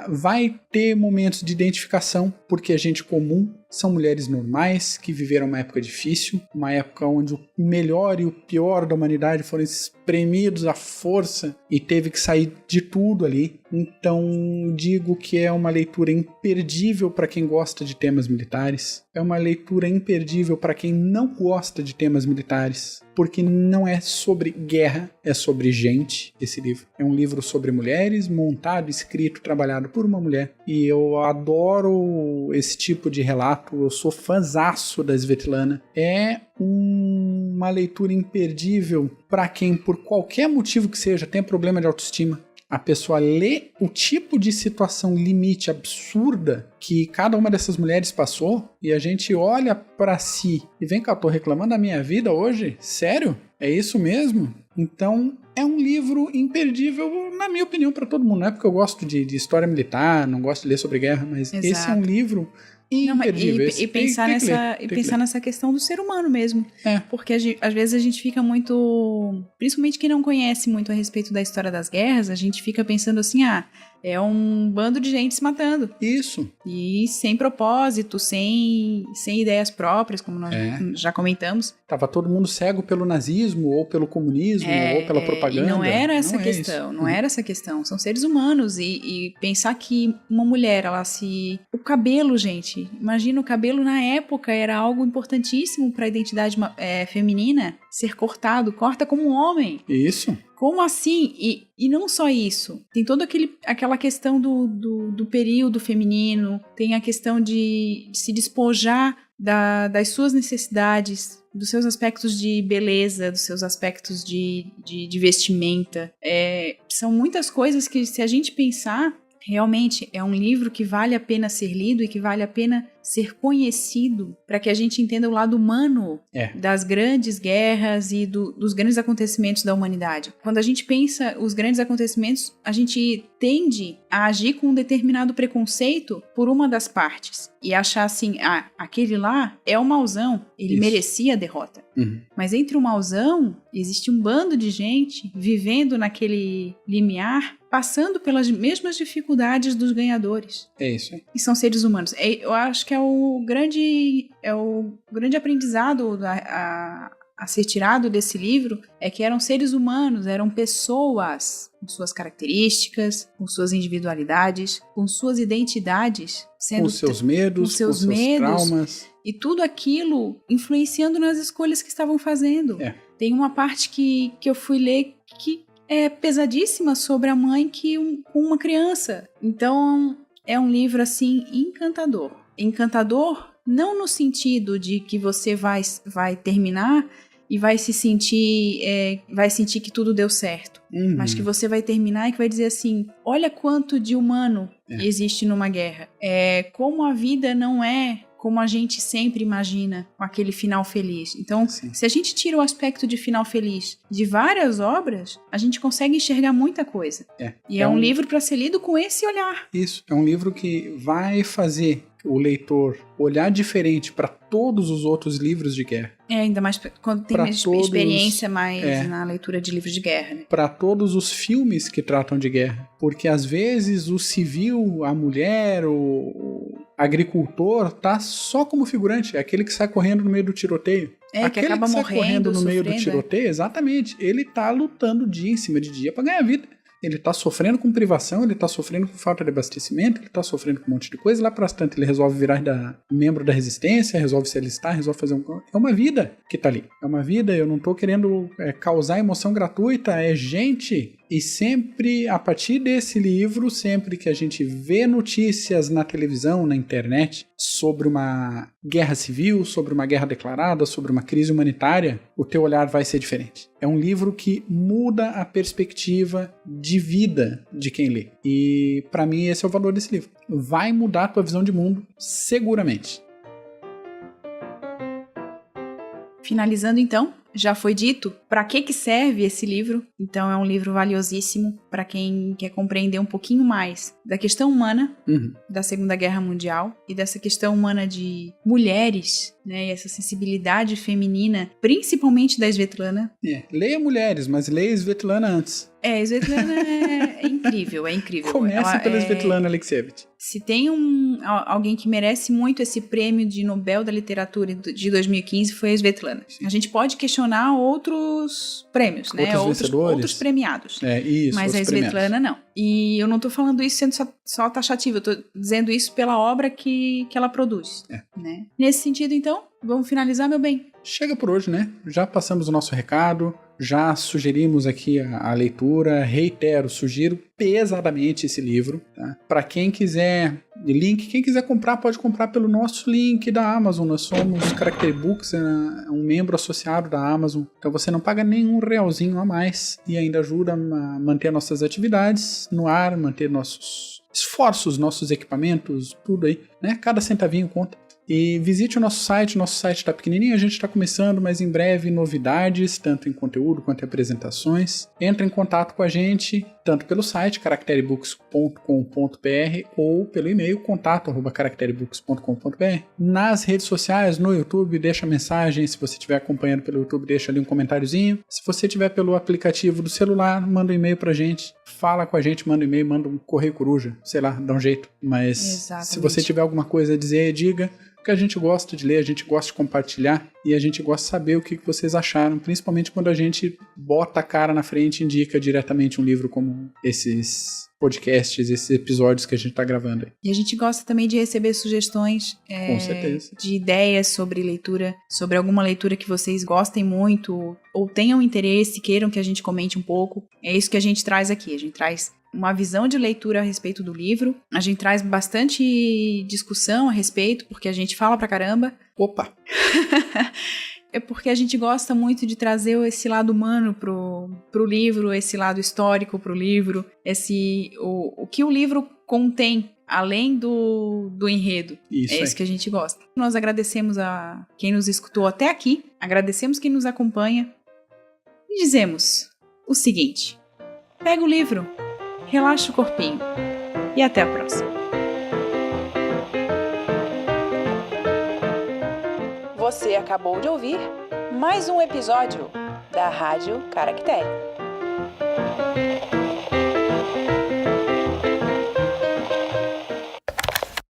Vai ter momentos de identificação, porque a gente comum são mulheres normais que viveram uma época difícil, uma época onde o melhor e o pior da humanidade foram espremidos à força e teve que sair de tudo ali. Então digo que é uma leitura imperdível para quem gosta de temas militares, é uma leitura imperdível para quem não gosta de temas militares, porque não é sobre guerra, é sobre gente. Esse livro é um livro sobre mulheres, montado, escrito, trabalhado por uma mulher, e eu adoro esse tipo de relato. Eu sou fãzaço da Svetlana. É uma leitura imperdível para quem, por qualquer motivo que seja, tem problema de autoestima. a pessoa lê o tipo de situação limite absurda que cada uma dessas mulheres passou e a gente olha pra si e vem cá, eu tô reclamando da minha vida hoje? Sério? É isso mesmo? Então, é um livro imperdível, na minha opinião, para todo mundo. Não é porque eu gosto de história militar, não gosto de ler sobre guerra, mas Exato. esse é um livro imperdível. E pensar nessa questão do ser humano mesmo. É. Porque às vezes a gente fica muito... Principalmente quem não conhece muito a respeito da história das guerras, a gente fica pensando assim, é um bando de gente se matando. Isso. E sem propósito, sem ideias próprias, como nós já comentamos. Tava todo mundo cego pelo nazismo, ou pelo comunismo, ou pela propaganda. E não era essa questão, não era essa questão. São seres humanos. E pensar que uma mulher, o cabelo, gente, imagina, o cabelo na época era algo importantíssimo para a identidade feminina ser cortado. Corta como um homem. Isso. Como assim? E não só isso. Tem toda aquela questão do período feminino, tem a questão de se despojar das suas necessidades, dos seus aspectos de beleza, dos seus aspectos de vestimenta. São muitas coisas que, se a gente pensar, realmente é um livro que vale a pena ser lido e que vale a pena ser conhecido para que a gente entenda o lado humano das grandes guerras e dos grandes acontecimentos da humanidade. Quando a gente pensa os grandes acontecimentos, a gente tende a agir com um determinado preconceito por uma das partes e achar assim, aquele lá é o mauzão, ele merecia a derrota. Uhum. Mas entre o mauzão, existe um bando de gente vivendo naquele limiar, passando pelas mesmas dificuldades dos ganhadores. É isso aí. E são seres humanos. Eu acho que é o grande aprendizado a ser tirado desse livro, é que eram seres humanos, eram pessoas com suas características, com suas individualidades, com suas identidades, com seus medos, com seus traumas. E tudo aquilo influenciando nas escolhas que estavam fazendo. Tem uma parte que eu fui ler que é pesadíssima sobre a mãe com uma criança. Então, é um livro, assim, encantador. Encantador não no sentido de que você vai terminar e vai sentir que tudo deu certo. Mas que você vai terminar e que vai dizer assim, olha quanto de humano existe numa guerra. Como a vida não é como a gente sempre imagina, com aquele final feliz. Então, se a gente tira o aspecto de final feliz de várias obras, a gente consegue enxergar muita coisa. E é um livro para ser lido com esse olhar. Isso, é um livro que vai fazer o leitor olhar diferente para todos os outros livros de guerra. Ainda mais quando tem experiência mais na leitura de livros de guerra. Né? Para todos os filmes que tratam de guerra. Porque às vezes o civil, a mulher, o agricultor tá só como figurante, é aquele que sai correndo no meio do tiroteio. Que acaba que sai morrendo, correndo no meio do sofrendo, tiroteio, exatamente. Ele tá lutando dia em cima de dia para ganhar vida. Ele tá sofrendo com privação, ele tá sofrendo com falta de abastecimento, ele tá sofrendo com um monte de coisa. Lá para tanto ele resolve virar membro da resistência, resolve se alistar, resolve fazer É uma vida que tá ali. É uma vida, eu não tô querendo causar emoção gratuita, é gente. E sempre, a partir desse livro, sempre que a gente vê notícias na televisão, na internet, sobre uma guerra civil, sobre uma guerra declarada, sobre uma crise humanitária, o teu olhar vai ser diferente. É um livro que muda a perspectiva de vida de quem lê. E, para mim, esse é o valor desse livro. Vai mudar a tua visão de mundo, seguramente. Finalizando, então, já foi dito para que serve esse livro. Então, é um livro valiosíssimo para quem quer compreender um pouquinho mais da questão humana da Segunda Guerra Mundial e dessa questão humana de mulheres, né? E essa sensibilidade feminina, principalmente da Svetlana. Leia Mulheres, mas leia Svetlana antes. Svetlana é incrível, é incrível. Comece pela Svetlana Alexievich. Se tem alguém que merece muito esse prêmio de Nobel da Literatura de 2015, foi a Svetlana. Sim. A gente pode questionar outros prêmios, né? Outros premiados. Mas a Svetlana não. E eu não tô falando isso sendo só taxativo, eu tô dizendo isso pela obra que ela produz. Né? Nesse sentido, então, vamos finalizar, meu bem? Chega por hoje, né? Já passamos o nosso recado, já sugerimos aqui a leitura, reitero, sugiro pesadamente esse livro, tá? Para quem quiser de link. Quem quiser comprar, pode comprar pelo nosso link da Amazon. Nós somos Character Books, um membro associado da Amazon. Então você não paga nenhum realzinho a mais e ainda ajuda a manter nossas atividades no ar, manter nossos esforços, nossos equipamentos, tudo aí, né? Cada centavinho conta. E visite o nosso site está pequenininho, a gente está começando, mas em breve novidades, tanto em conteúdo quanto em apresentações. Entre em contato com a gente, tanto pelo site, caracterebooks.com.br, ou pelo e-mail, contato@caracterebooks.com.br. Nas redes sociais, no YouTube, deixa mensagem, se você estiver acompanhando pelo YouTube, deixa ali um comentáriozinho. Se você estiver pelo aplicativo do celular, manda um e-mail pra gente, fala com a gente, manda um e-mail, manda um correio coruja, sei lá, dá um jeito. Mas exatamente. Se você tiver alguma coisa a dizer, diga. Que a gente gosta de ler, a gente gosta de compartilhar e a gente gosta de saber o que vocês acharam, principalmente quando a gente bota a cara na frente e indica diretamente um livro como esses podcasts, esses episódios que a gente está gravando aí. E a gente gosta também de receber sugestões com certeza. De ideias sobre leitura, sobre alguma leitura que vocês gostem muito ou tenham interesse, queiram que a gente comente um pouco. É isso que a gente traz aqui, a gente traz uma visão de leitura a respeito do livro. A gente traz bastante discussão a respeito, porque a gente fala pra caramba. Opa! É porque a gente gosta muito de trazer esse lado humano pro livro, esse lado histórico pro livro, o que o livro contém, além do enredo. Isso que a gente gosta. Nós agradecemos a quem nos escutou até aqui, agradecemos quem nos acompanha e dizemos o seguinte: pega o livro, relaxa o corpinho e até a próxima. Você acabou de ouvir mais um episódio da Rádio Caractere.